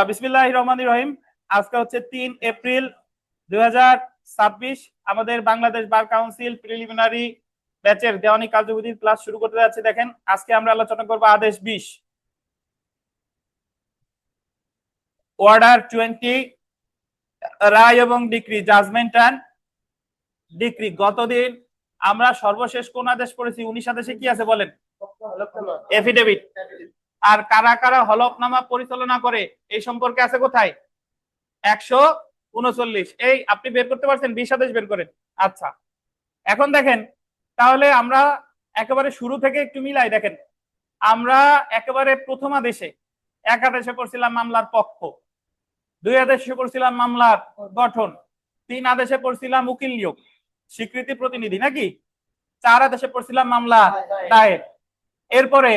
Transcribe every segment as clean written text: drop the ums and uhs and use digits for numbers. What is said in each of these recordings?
বিসমিল্লাহির রহমানির রহিম। আজকে হচ্ছে 3 এপ্রিল 2026। আমাদের বাংলাদেশ বার কাউন্সিল প্রিলিমিনারি ব্যাচের দেওয়ানি কার্যবিধির ক্লাস শুরু করতে যাচ্ছি। দেখেন, আজকে আমরা আলোচনা করব আদেশ 20, অর্ডার 20, রায় এবং ডিক্রি, জাজমেন্ট অ্যান্ড ডিক্রি। গতদিন আমরা সর্বশেষ কোন আদেশ পড়েছি? 19 আদেশে কি আছে বলেন? এফিডেভিট। আর কারা কারা হলফনামা পরিচালনা করে এই সম্পর্কে আছে কোথায়? 139। এই আপনি বের করতে পারছেন? 20 আদেশ বের করেন। আচ্ছা, এখন দেখেন, তাহলে আমরা একেবারে শুরু থেকে একটু মিলাই। দেখেন, আমরা একেবারে প্রথম আদেশে 1 আদেশে পড়ছিলাম মামলার পক্ষ, 2 আদেশে পড়ছিলাম মামলার গঠন, 3 আদেশে পড়ছিলাম উকিল নিয়োগ স্বীকৃতি প্রতিনিধি, নাকি 4 আদেশে পড়ছিলাম মামলা দায়ের। এরপরে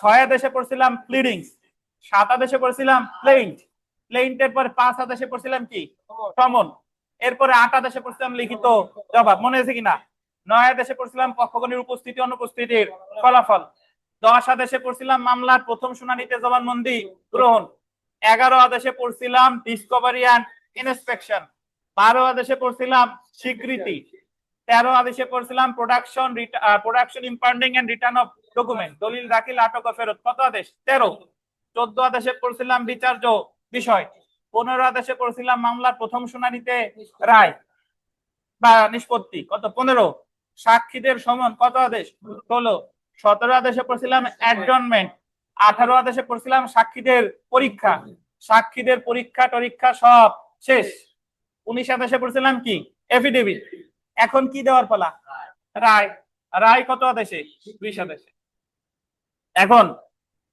6 আদেশে পড়ছিলাম প্লিডিংস, 7 আদেশে পড়ছিলাম প্লেইন্টের পরে 5 আদেশে পড়ছিলাম কি? সমন। এরপরে 8 আদেশে পড়ছিলাম লিখিত জবাব, মনে আছে কিনা? 9 আদেশে পড়ছিলাম পক্ষগণের উপস্থিতি অনুপস্থিতির ফলাফল। 10 আদেশে পড়ছিলাম মামলার প্রথম শুনানিতে জবানবন্দি গ্রহণ। 11 আদেশে পড়ছিলাম ডিসকভারি অ্যান্ড ইন্সপেকশন। 12 আদেশে পড়ছিলাম স্বীকৃতি। 13 আদেশে পড়ছিলাম production impounding and return of document, দলিল দাখিল আটক ও ফেরত। কত আদেশ? 13। 14 আদেশে পড়ছিলাম বিচার্য বিষয়। 15 আদেশে পড়ছিলাম মামলার প্রথম শুনানিতে রায় বা নিষ্পত্তি। কত? 15। সাক্ষীদের সমন। কত আদেশ? 16। 17 আদেশে পড়ছিলাম অ্যাডজর্নমেন্ট। 18 আদেশে পড়ছিলাম সাক্ষীদের পরীক্ষা। সাক্ষীদের পরীক্ষা টরীক্ষা সব শেষ। 19 আদেশে পড়ছিলাম কি? এফিডেভিট। এখন কি দেওয়ার পালা? রায়। রায় কত আদেশে? 20 আদেশে। এখন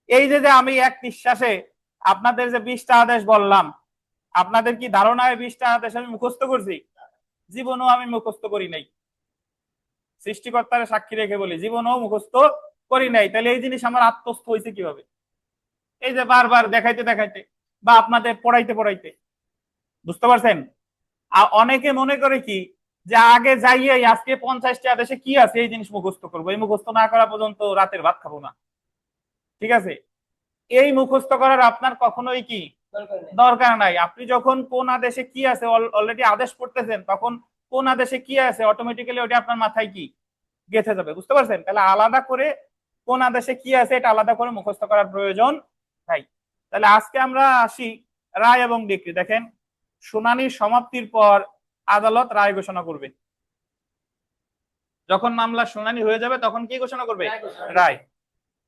এই যে আমি এক নিঃশ্বাসে আপনাদের যে 20টা আদেশ বললাম, আপনাদের কি ধারণা হয় 20টা আদেশ আমি মুখস্থ করছি? জীবনও আমি মুখস্থ করি নাই। সৃষ্টিকর্তার সাক্ষী রেখে বলি, জীবনও মুখস্থ করি নাই। তাহলে এই জিনিস আমার আত্মস্থ হয়েছে কিভাবে? এই যে বারবার দেখাইতে দেখাইতে বা আপনাদের পড়াইতে পড়াইতে। বুঝতে পারছেন? অনেকে মনে করে কি যে আগে যাইয়াই আজকে 50টা আদেশে কি আছে এই জিনিস মুখস্থ করবো, এই মুখস্থ না করা পর্যন্ত রাতের ভাত খাবো না। ঠিক আছে, এই মুখস্থ করার আপনার কখনোই কি দরকার নাই। আপনি যখন কোন আদেশে কি আছে অলরেডি আদেশ পড়তেছেন, তখন কোন আদেশে কি আছে অটোমেটিক্যালি ওটা আপনার মাথায় কি গেঁথে যাবে। বুঝতে পারছেন? তাহলে আলাদা করে কোন আদেশে কি আছে এটা আলাদা করে মুখস্থ করার প্রয়োজন নাই। তাহলে আজকে আমরা আসি রায় এবং ডিক্রি। দেখেন, শুনানির সমাপ্তির পর আদালত রায় ঘোষণা করবে। যখন মামলার শুনানি হয়ে যাবে তখন কি ঘোষণা করবে? রায়।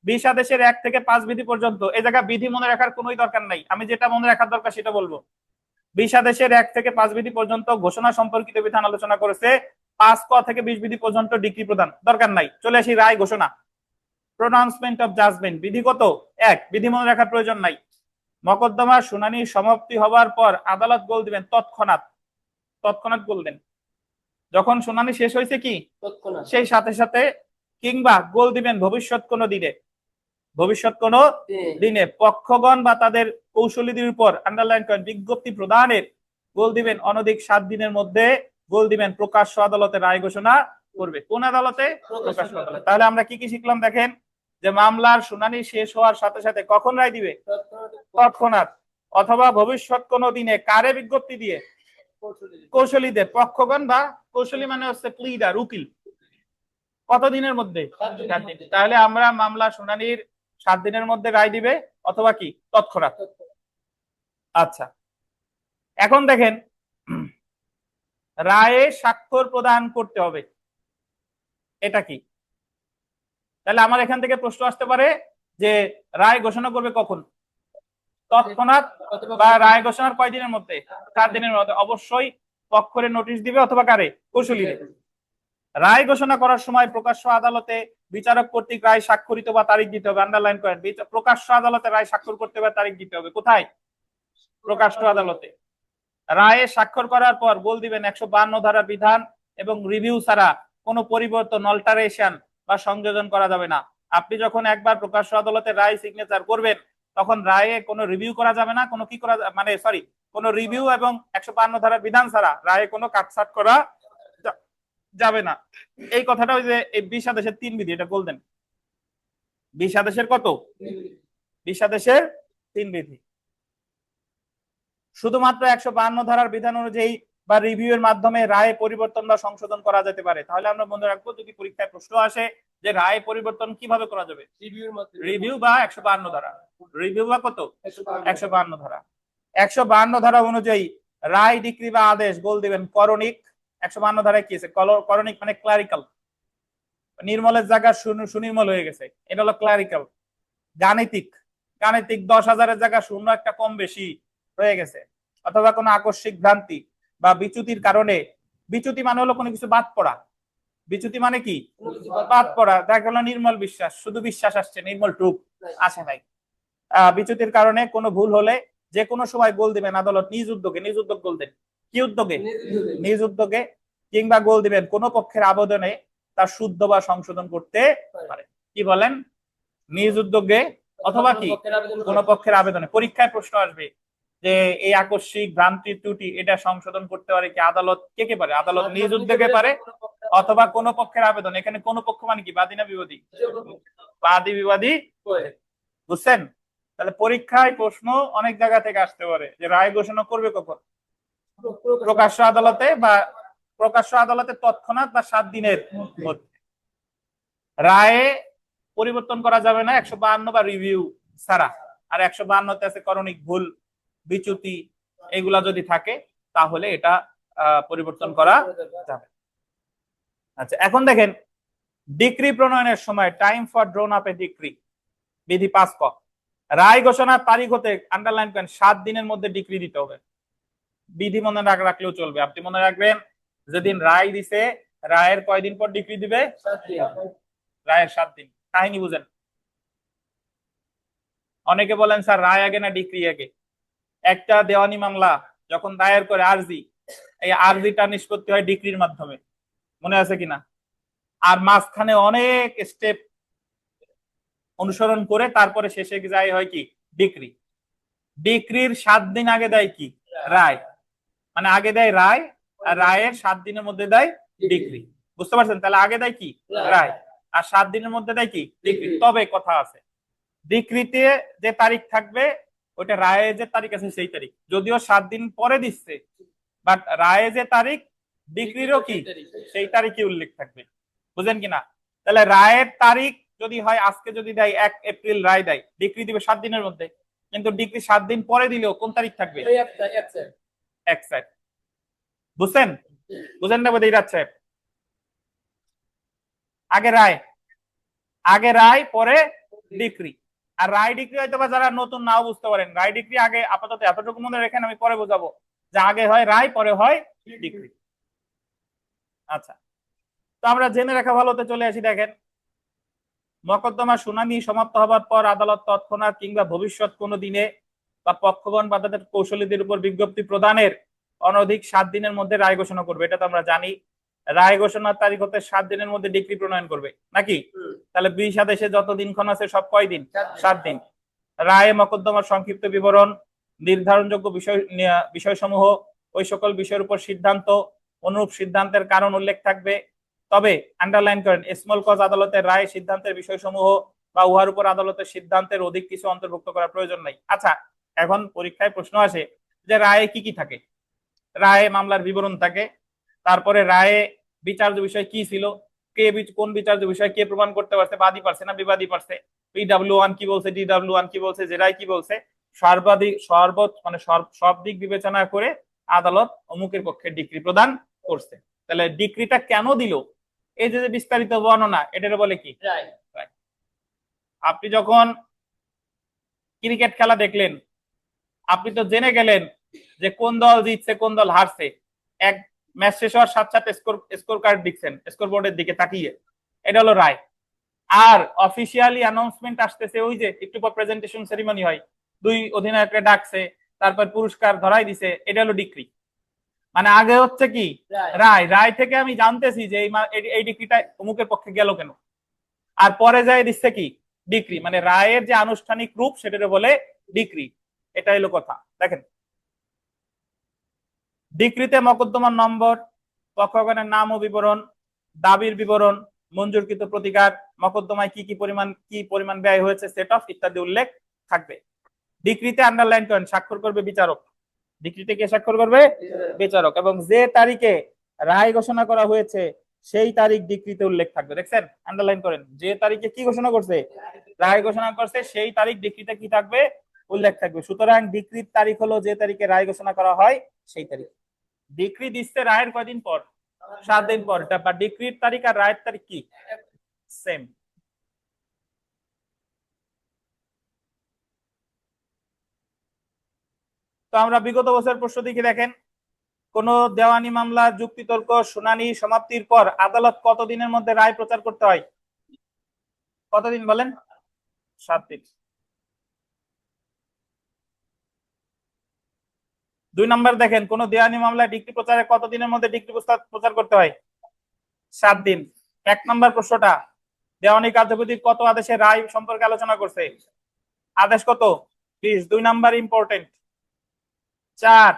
20 আদেশের 1 থেকে 5 বিধি পর্যন্ত। এই জায়গা বিধি মনে রাখার কোনোই দরকার নাই, আমি যেটা মনে রাখার দরকার সেটা বলবো। 20 আদেশের 1 থেকে 5 বিধি পর্যন্ত ঘোষণা সম্পর্কিত বিধান আলোচনা করেছে। 5 ক থেকে 20 বিধি পর্যন্ত ডিক্রি প্রদান, দরকার নাই। চলে আসি রায় ঘোষণা। প্রোনাউন্সমেন্ট অফ জাজমেন্ট, বিধি কত? 1, বিধি মনে রাখার প্রয়োজন নাই। মকদ্দমার শুনানির সমাপ্তি হবার পর আদালত গোল দিবেন তৎক্ষণাৎ। তৎক্ষণাৎ গোল দেন, যখন শুনানি শেষ হয়েছে কি সেই সাথে সাথে, কিংবা গোল দিবেন ভবিষ্যৎ কোনো দিনে। ভবিষ্যৎ কোনো দিনে পক্ষগণ বা তাদের কৌশলীদের উপর আন্ডারলাইন করেন বিজ্ঞপ্তি প্রদানের গোল দিবেন অনধিক 7 দিনের মধ্যে। গোল দিবেন প্রকাশ্য আদালতে রায় ঘোষণা করবে। কোন আদালতে? প্রকাশ্য আদালতে। তাহলে আমরা কি কি শিখলাম? দেখেন, যে মামলার শুনানি শেষ হওয়ার সাথে সাথে কখন রায় দিবে? তৎক্ষণাৎ। অথবা ভবিষ্যৎ কোনো দিনে। কারে বিজ্ঞপ্তি দিয়ে? কৌশলীদের। পক্ষগণ বা কৌশলী মানে হচ্ছে প্লিডার, উকিল। কত দিনের মধ্যে? 7 দিন। তাহলে আমরা মামলা শুনানির 7 দিনের মধ্যে রায় দিবে, অথবা কি তৎক্ষণাৎ। আচ্ছা, এখন দেখেন, রায়ে স্বাক্ষর প্রদান করতে হবে, এটা কি? তাহলে আমার এখান থেকে প্রশ্ন আসতে পারে যে রায় ঘোষণা করবে কখন? তৎক্ষণাৎ বা রায় ঘোষণার কয় দিনের মধ্যে? 4 দিনের মধ্যে। অবশ্যই পক্ষরে নোটিশ দিবে, অথবা কারে? কৌশলীরে। রায় ঘোষণা করার সময় প্রকাশ্য আদালতে বিচারক কর্তৃক রায় স্বাক্ষরিত বা তারিখ দিতে হবে। আন্ডারলাইন করেন, প্রকাশ্য আদালতে রায় স্বাক্ষর করতে হবে, তারিখ দিতে হবে। কোথায়? প্রকাশ্য আদালতে। রায়ে স্বাক্ষর করার পর গোল দিবেন 152 ধারা বিধান এবং রিভিউ ছাড়া কোনো পরিবর্তন, অল্টারেশন বা সংযোজন করা যাবে না। আপনি যখন একবার প্রকাশ্য আদালতে রায় সিগনেচার করবেন, তখন রায়ে কোনো রিভিউ করা যাবে না, কোনো কি করা মানে সরি কোনো রিভিউ এবং 152 ধারার বিধান ছাড়া রায়ে কোনো কাটছাট করা যাবে না। এই কথাটা ওই যে এই 20 আদেশের 3 বিধি, এটা বলতেন। 20 আদেশের কত? 20 আদেশের 3 বিধি। শুধুমাত্র 152 ধারার বিধান অনুযায়ী বা রিভিউ এর মাধ্যমে রায় পরিবর্তন বা সংশোধন করা যেতে পারে। তাহলে আমরা মনে রাখবো, যদি পরীক্ষায় প্রশ্ন আসে যে রায় পরিবর্তন কিভাবে করা যাবে, রিভিউ বা 152 ধারা, রিভিউ বা কত 152 ধারা। 152 ধারা অনুযায়ী রায়, ডিক্রি বা আদেশ গোল দিবেন করণিক। 152 ধারায় কি আছে, করণিক মানে ক্লারিক্যাল, নির্মলের জায়গা সুনির্মল হয়ে গেছে, এটা হলো ক্লারিক্যাল। গাণিতিক, গাণিতিক 10,000-এর জায়গা শূন্য একটা কম বেশি হয়ে গেছে, অথবা কোনো আকস্মিক ভ্রান্তি বা বিচ্যুতির কারণে, বিচ্যুতি মানে হলো কোনো কিছু বাদ পড়া, বিচ্যুতি মানে কি বাদ পড়া, দেখা গেল নির্মল বিশ্বাস, শুধু বিশ্বাস আসছে, নির্মল টুক আসে নাই। বিচ্যুতির কারণে কোনো ভুল হলে যে কোনো সময় গোল দিবেন আদালত নিজ উদ্যোগে, নিজ উদ্যোগ গোল দেন, কি উদ্যোগে, নিজ উদ্যোগে, কিংবা গোল দিবেন কোনো পক্ষের আবেদনে তার শুদ্ধ বা সংশোধন করতে পারে। কি বলেন, নিজ উদ্যোগে অথবা কি কোনো পক্ষের আবেদনে। পরীক্ষায় প্রশ্ন আসবে যে এই আকস্মিক ভ্রান্তি ত্রুটি এটা সংশোধন করতে পারে কি আদালত, কে কে পারে, আদালত নিজ উদ্যোগে পারে অথবা কোনো পক্ষের আবেদন। এখানে কোন পক্ষ মানে কি, বাদী না বিবাদী, বাদী বিবাদী, বুঝছেন? তাহলে পরীক্ষায় প্রশ্ন অনেক জায়গা থেকে আসতে পারে যে রায় ঘোষণা করবে কখন, প্রকাশ্য আদালতে বা প্রকাশ্য আদালতে তৎক্ষণাৎ বা 7 দিনের মধ্যে। রায়ে পরিবর্তন করা যাবে না 152 বা রিভিউ ছাড়া। আর 152-তে আছে করণিক ভুল, বিচ্যুতি, এগুলা যদি থাকে তাহলে এটা পরিবর্তন করা যাবে। আচ্ছা, এখন দেখেন ডিক্রি প্রণয়নের সময় time for drone up A decree, বিধি 5 ক, রায় ঘোষণার তারিখ হতে আন্ডারলাইন করেন 7 দিনের মধ্যে ডিক্রি দিতে হবে। বিধি মনে রাখলেও চলবে, আপনি মনে রাখবেন যেদিন রায় দিছে রায়ের কয়দিন পর ডিক্রি দিবে, রায়ের 7 দিন। কাহিনী বুঝেন, অনেকে বলেন স্যার রায় আগে না ডিক্রি আগে। একটা দেওয়ানি মামলা যখন দায়ের করে আরজি, এই আরজিটা নিষ্পত্তি হয় ডিক্রির মাধ্যমে, মনে আছে কিনা? আর মাঝখানে অনেক স্টেপ অনুসরণ করে তারপরে শেষে যায় হয় কি ডিক্রি। ডিক্রির 7 দিন আগে দেয় কি রায়, মানে আগে দেয় রায় আর রায়ের 7 দিনের মধ্যে দেয় ডিক্রি, বুঝতে পারছেন? তাহলে আগে দেয় কি রায় আর 7 দিনের মধ্যে দেয় কি ডিক্রি। তবে কথা আছে, ডিক্রিতে যে তারিখ থাকবে ওটা রায়ে যে তারিখ আছে সেই তারিখ, যদিও 7 দিন পরে দিচ্ছে, বাট রায়ে যে তারিখ ডিক্রিরও কি সেই তারিখই উল্লেখ থাকবে, বুঝেন কিনা? তাহলে রায়ের তারিখ যদি হয় আজকে, যদি দেয় 1 এপ্রিল রায় দেয়, ডিক্রি দিবে 7 দিনের মধ্যে, কিন্তু ডিক্রি 7 দিন পরে দিলেও কোন তারিখ থাকবে, 1 বুঝছেন? বুঝেন না বোধ যাচ্ছে? আগে রায়, আগে রায় পরে ডিক্রি। আর রায় ডিক্রি হয়তো বা যারা নতুন নাও বুঝতে পারেন, রায় ডিক্রি আগে, আপাতত এতটুকু মনে রেখেন, আমি পরে বোঝাবো যে আগে হয় রায় পরে হয় ডিক্রি। আচ্ছা, তো আমরা জেনে রাখা ভালোতে চলে আসি। দেখেন, মকদ্দমা শুনানি সমাপ্ত হবার পর আদালত তৎক্ষণাৎ কিংবা ভবিষ্যৎ কোনো দিনে বা পক্ষগণ বা তাদের কৌশলীদের উপর বিজ্ঞপ্তি প্রদানের অনধিক 7 দিনের মধ্যে রায় ঘোষণা করবে, এটা তো আমরা জানি। রায় ঘোষণার তারিখ হতে 7 দিনের মধ্যে ডিক্রি প্রণয়ন করবে নাকি? তাহলে 20 আদেশে যত দিনক্ষণ আছে সব কয় দিন, 7 দিন। রায়ে মকদ্দমার সংক্ষিপ্ত বিবরণ, নির্ধারণযোগ্য বিষয়সমূহ, ওই সকল বিষয়ের উপর সিদ্ধান্ত, অনুরূপ সিদ্ধান্তের কারণ উল্লেখ থাকবে। তবে আন্ডারলাইন করেন, স্মল কজ আদালতের রায় সিদ্ধান্তের বিষয়সমূহ বা উহার উপর আদালতের সিদ্ধান্তের অধিক কিছু অন্তর্ভুক্ত করার প্রয়োজন নাই। আচ্ছা, এখন পরীক্ষায় প্রশ্ন আসে যে রায়ে কি কি থাকে। রায়ে মামলার বিবরণ থাকে, তারপরে রায়ে বিচার্য বিষয় কি ছিল, কে কোন বিচার্য বিষয় কে প্রমাণ করতে পারছে, বাদী পারছে না বিবাদী পারছে, PW1 কি বলছে, DW1 কি বলছে, জেরাই কি বলছে, সর্বাধিক মানে সব দিক বিবেচনা করে আদালত অমুকের পক্ষে ডিক্রি প্রদান করছে। তাহলে ডিক্রিটা কেন দিল, এই যে বিস্তারিত বর্ণনা, এটার বলে কি রায়। আপনি যখন ক্রিকেট খেলা দেখলেন, আপনি তো জেনে গেলেন যে কোন দল জিতছে কোন দল হারছে, এক ম্যাচ শেষ হওয়ার সাথে সাথে স্কোর কার্ড দেখছেন স্কোর বোর্ডের দিকে তাকিয়ে, এটা হলো রায়। আর অফিসিয়ালি অ্যানাউন্সমেন্ট আসতেছে, ওই যে একটু পর প্রেজেন্টেশন সেরিমনি হয়, 2 অধিনায়ককে ডাকছে, তারপর পুরস্কার ধরাই দিছে, এটা হলো ডিক্রি। মানে আগে হচ্ছে কি রায়, রায় থেকে আমি জানতেছি যে এই ডিক্রিটা অমুকের পক্ষে গেল কেন, আর পরে যায় দিচ্ছে কি ডিক্রি, মানে রায়ের যে আনুষ্ঠানিক রূপ সেটাকে বলে ডিক্রি। এটা হলো কথা। দেখেন, ডিক্রিতে মকদ্দমার নম্বর, পক্ষগণের নাম ও বিবরণ, দাবির বিবরণ, মঞ্জুরকৃত প্রতিকার, মকদ্দমায় কি পরিমাণ ব্যয় হয়েছে, সেট অফ ইত্যাদি উল্লেখ থাকবে। ডিক্রিতে আন্ডারলাইন করেন, স্বাক্ষর করবে বিচারক। ডিক্রিতে কে স্বাক্ষর করবে? বিচারক। এবং যে তারিখে রায় ঘোষণা করা হয়েছে সেই তারিখ ডিক্রিতে উল্লেখ থাকবে। দেখছেন, আন্ডারলাইন করেন, যে তারিখে কি ঘোষণা করছে, রায় ঘোষণা করছে, সেই তারিখ ডিক্রিতে কি থাকবে? উল্লেখ থাকবে। সুতরাং ডিক্রির তারিখ হলো যে তারিখে রায় ঘোষণা করা হয় সেই তারিখ। ডিক্রি দিচ্ছে রায়ের কয়দিন পর? 7 দিন পর। বা ডিক্রির তারিখ আর রায়ের তারিখ কি সেম? তো আমরা বিগত বছর প্রশ্ন দিকে দেখেন, কোন দেওয়ানি মামলা যুক্তিতর্ক শুনানি সমাপ্তির পর আদালত কতদিনের মধ্যে রায় প্রচার করতে হয়? কতদিন বলেন? 7 দিন। 2 নম্বর দেখেন, কোন দেওয়ানি মামলায় ডিক্রি প্রচারে কতদিনের মধ্যে ডিক্রি প্রচার করতে হয়? 7 দিন। 1 নম্বর প্রশ্নটা, দেওয়ানি কার্যবিধি কত আদেশে রায় সম্পর্কে আলোচনা করছে? আদেশ কত? 20। 2 নাম্বার ইম্পর্টেন্ট। 4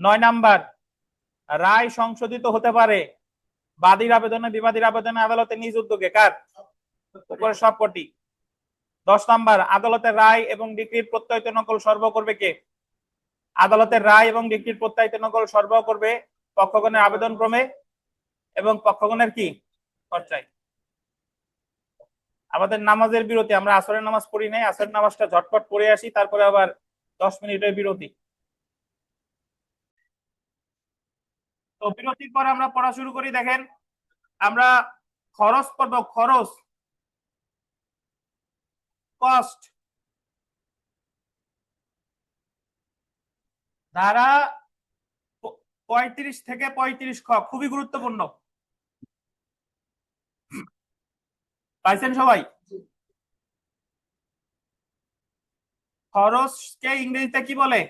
9 নাম্বার, রায় সংশোধিত হতে পারে বাদীর আবেদনে, বিবাদীর আবেদনে, আদালতের নিজ উদ্যোগে। কার? উপরে সবকটি। 10 নাম্বার, আদালতের রায় এবং ডিক্রির প্রত্যয়িত নকল সরবরাহ করবে কে? আদালতের রায় এবং ডিক্রির প্রত্যয়িত নকল সরবরাহ করবে পক্ষগণের আবেদন ক্রমে এবং পক্ষগণের কি খরচায়। আমাদের নামাজের বিরতি, আমরা আসরের নামাজ পড়ি নাই, আসরের নামাজটা ঝটপট পড়ে আসি, তারপরে আবার 10 মিনিটের বিরতি। তো বিরতির পর আমরা পড়া শুরু করি। দেখেন, আমরা খরচ পড়ব। খরচ, কস্ট, ধারা 35 থেকে 35 খ, খুবই গুরুত্বপূর্ণ। পাইছেন সবাই? খরচকে ইংরেজিতে কি বলে?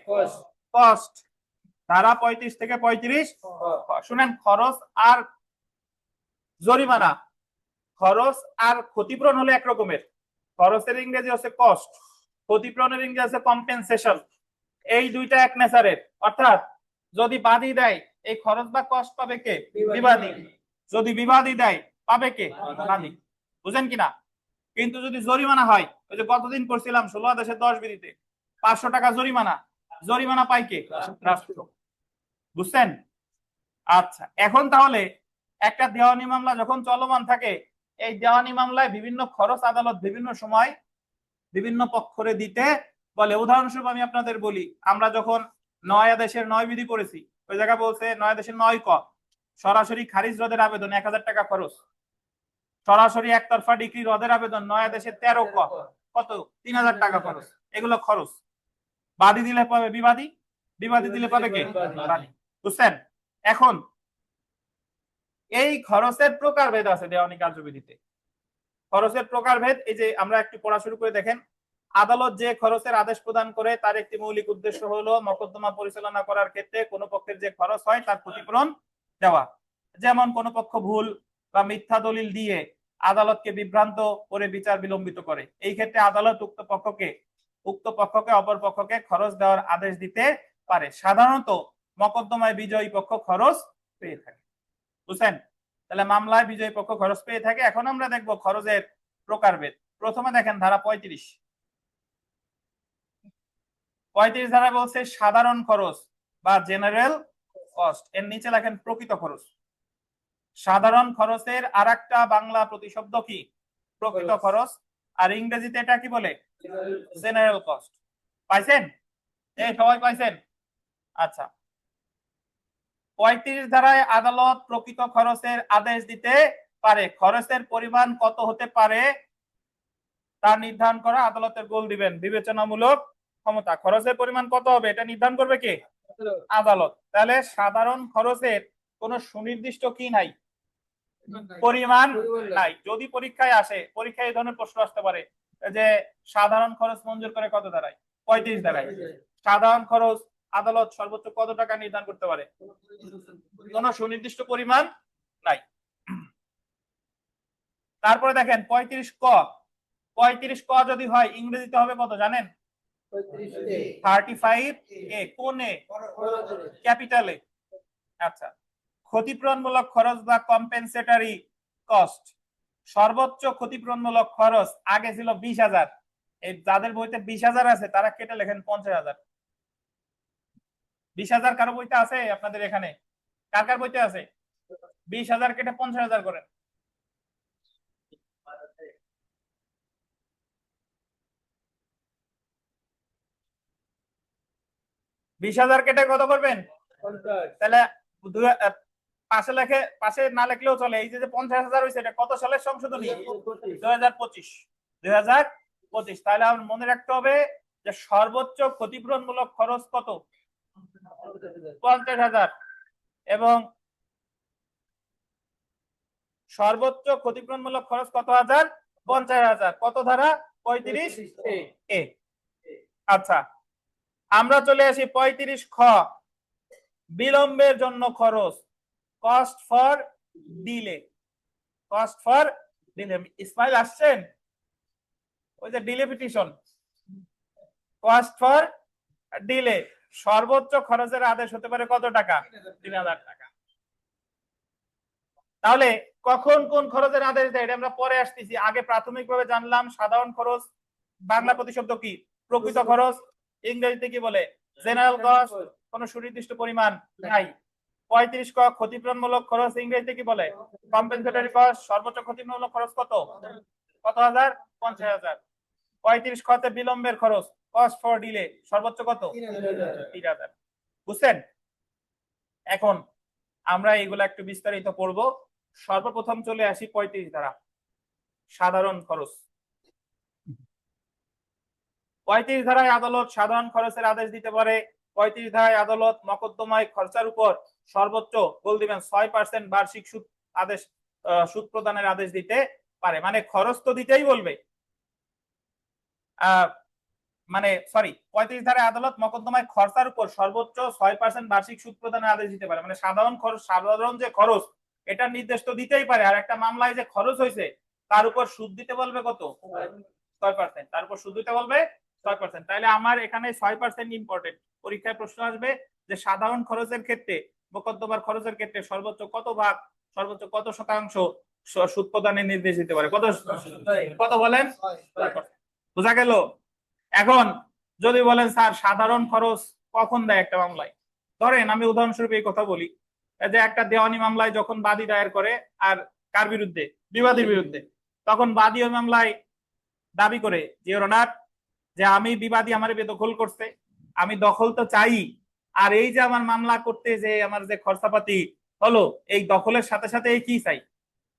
কস্ট। ধারা 35 থেকে 35। শুনেন, খরচ আর জরিমানা, খরচ আর ক্ষতিপূরণ হলো এক রকমের। খরচের ইংরেজি হচ্ছে কস্ট, ক্ষতিপূরণের ইংরেজি হচ্ছে কম্পেনসেশন। এই দুইটা এক নেচারের। অর্থাৎ যদি বাদী দেয়, এই খরচ বা কস্ট পাবে কে? বিবাদী। যদি বিবাদী দেয়, পাবে কে? বাদী। বুঝেন কিনা? কিন্তু যদি জরিমানা হয়, ওই যে কতদিন করছিলাম 16 আদেশের 10 বিধিতে 500 টাকা জরিমানা, জরিমানা পাই কে? রাষ্ট্র। বুঝছেন? আচ্ছা, এখন তাহলে একটা দেওয়ানি মামলা যখন চলমান থাকে, এই দেওয়ানি মামলায় বিভিন্ন খরচ আদালত বিভিন্ন সময় বিভিন্ন পক্ষরে দিতে বলে। উদাহরণস্বরূপ আমি আপনাদের বলি, আমরা যখন 9 আদেশের 9 বিধি করেছি, ওই জায়গা বলছে 9 আদেশের 9 ক, সরাসরি খারিজ রদের আবেদন 1000 টাকা খরচ, সরাসরি একতরফা ডিগ্রি রদের আবেদন 9 আদেশের 13 ক, কত? 3000 টাকা খরচ। এগুলো খরচ। বাদী দিলে পাবে বিবাদী, বিবাদী দিলে পাবে কে? বাদী। বুঝছেন? এখন এই খরচের প্রকারভেদ আছে দেওয়ানি কার্যবিধিতে। খরচের প্রকারভেদ, এই যে আমরা একটু পড়া শুরু করে দেখেন, আদালত যে খরচের আদেশ প্রদান করে তার একটি মৌলিক উদ্দেশ্য হলো মোকদ্দমা পরিচালনা করার ক্ষেত্রে কোন পক্ষের যে খরচ হয় তার ক্ষতিপূরণ দেওয়া। যেমন কোন পক্ষ ভুল বা মিথ্যা দলিল দিয়ে আদালতকে বিভ্রান্ত করে বিচার বিলম্বিত করে, এই ক্ষেত্রে আদালত উক্ত পক্ষকে অপর পক্ষকে খরচ দেওয়ার আদেশ দিতে পারে। সাধারণত মোকদ্দমায় বিজয়ী পক্ষ খরচ পেয়ে থাকে। বুঝছেন? তাহলে মামলায় বিজয়ী পক্ষ খরচ পেয়ে থাকে। এখন আমরা দেখব খরচের প্রকারভেদ। প্রথমে দেখেন ধারা 35। 35 ধারা বলছে সাধারণ খরচ বা জেনারেল কস্ট। এর নিচে লেখেন প্রকৃত খরচ। সাধারণ খরচের আরেকটা বাংলা প্রতিশব্দ কি? প্রকৃত খরচ। আর ইংরেজিতে এটা কি বলে? General cost. পাইছেন? এই সবাই পাইছেন? আচ্ছা, 35 ধারায় আদালত প্রকৃত খরচের আদেশ দিতে পারে। খরচের পরিমাণ কত হতে পারে তা নির্ধারণ করা আদালতের গোল দিবেন বিবেচনামূলক ক্ষমতা। খরচের পরিমাণ কত হবে এটা নির্ধারণ করবে কে? আদালত। তাহলে সাধারণ খরচের কোন সুনির্দিষ্ট কি নাই? পরিমাণ নাই। যদি পরীক্ষায় আসে, পরীক্ষায় এই ধরনের প্রশ্ন আসতে পারে যে সাধারণ খরচ মঞ্জুর করে কত ধারায়? 35 ধারায়। সাধারণ খরচ আদালত সর্বোচ্চ কত টাকা নির্ধারণ করতে পারে? কোন সুনির্দিষ্ট পরিমাণ নাই। তারপরে দেখেন 35 ক। 35 ক যদি হয় ইংরেজিতে হবে কত জানেন? 35 এ। কোন এ? Capital A. আচ্ছা, ক্ষতিপূরণমূলক খরচ বা কম্পেনসেটরি কস্ট। সর্বোচ্চ ক্ষতিপূরণমূলক খরচ আগে ছিল 20,000, এই যাদের বইতে 20,000 আছে তারা কেটে লেখেন 50,000। 20,000 কারো বইতে আছে আপনাদের এখানে? কার কার বইতে আছে? 20,000 কেটে 50,000 করেন। 20,000 কেটে কত করবেন? তাহলে পাশে লেখে, পাশে না লিখলেও চলে। এই যে 50,000 হয়েছে এটা কত সালের সংশোধনী? 2025। 2025। তাহলে আমার মনে রাখতে হবে যে সর্বোচ্চ ক্ষতিপূরণমূলক খরচ কত? 50,000। এবং সর্বোচ্চ ক্ষতিপূরণমূলক খরচ কত হাজার? 50,000। কত ধারা? 35A। আচ্ছা, আমরা চলে আসি 35 খ, বিলম্বের জন্য খরচ, cost for delay. Cost for delay, Ismail আসছেন? ওই যে delay petition, cost for delay. সর্বোচ্চ খরচের আদেশ হতে পারে কত টাকা? 3,000 টাকা। তাহলে কখন কোন খরচের আদেশ দেয় এটা আমরা পরে আসতেছি। আগে প্রাথমিকভাবে জানলাম সাধারণ খরচ, বাংলা প্রতিশব্দ কি? প্রকৃত খরচ। ইংরেজিতে কি বলে? General cost. কোন সুনির্দিষ্ট পরিমাণ নাই। 35 ক, ক্ষতিপূরণমূলক খরচ, ইংরেজিতে কি বলে? Compensatory cost. সর্বোচ্চ ক্ষতিপূরণমূলক খরচ কত? কত হাজার? 50,000। 35 খতে বিলম্বের খরচ, কস্ট ফর ডিলে, সর্বোচ্চ কত? 3,000। বুঝছেন? এখন আমরা এগুলো একটু বিস্তারিত পড়ব। সর্বপ্রথম চলে আসি 35 ধারা, সাধারণ খরচ। 35 ধারায় আদালত সাধারণ খরচের আদেশ দিতে পারে। 35 ধারায় আদালত মকদ্দমায় খরচার উপর সর্বোচ্চ বল দিবেন 6% বার্ষিক সুদ আদেশ, সুদ প্রদানের আদেশ দিতে পারে। মানে খরচ তো দিতেই বলবে। মানে সরি, 35 ধারায় আদালত মকদ্দমায় খরচার উপর সর্বোচ্চ 6% বার্ষিক সুদ প্রদানের আদেশ দিতে পারে। মানে সাধারণ খরচ, সাধারণ যে খরচ এটা নির্দেশ তো দিতেই পারে। আর একটা মামলায় যে খরচ হয়েছে তার উপর সুদ দিতে বলবে কত? 6%। তার উপর সুদ দিতে বলবে 6%। তাহলে আমার এখানে 6% ইম্পর্টেন্ট। পরীক্ষায় প্রশ্ন আসবে যে সাধারণ খরচের ক্ষেত্রে, মোকদ্দমার খরচের ক্ষেত্রে সর্বোচ্চ কত ভাগ, সর্বোচ্চ কত শতাংশ সুদ প্রদানের নির্দেশ দিতে পারে? কত? কত বলেন? বোঝা গেল? এখন যদি বলেন স্যার সাধারণ খরচ কখন দেয় একটা মামলায়? ধরেন আমি উদাহরণস্বরূপ এই কথা বলি যে একটা দেওয়ানি মামলায় যখন বাদী দায়ের করে, আর কার বিরুদ্ধে? বিবাদীর বিরুদ্ধে। তখন বাদী ওই মামলায় দাবি করে যে ইওর অনার, যে আমি বিবাদী আমার বেদখল করছে, আমি দখল তো চাই, আর এই যে আমার মামলা করতে যে আমার যে খরচাপাতি হলো, এই দখলের সাথে সাথে এই কি চাই?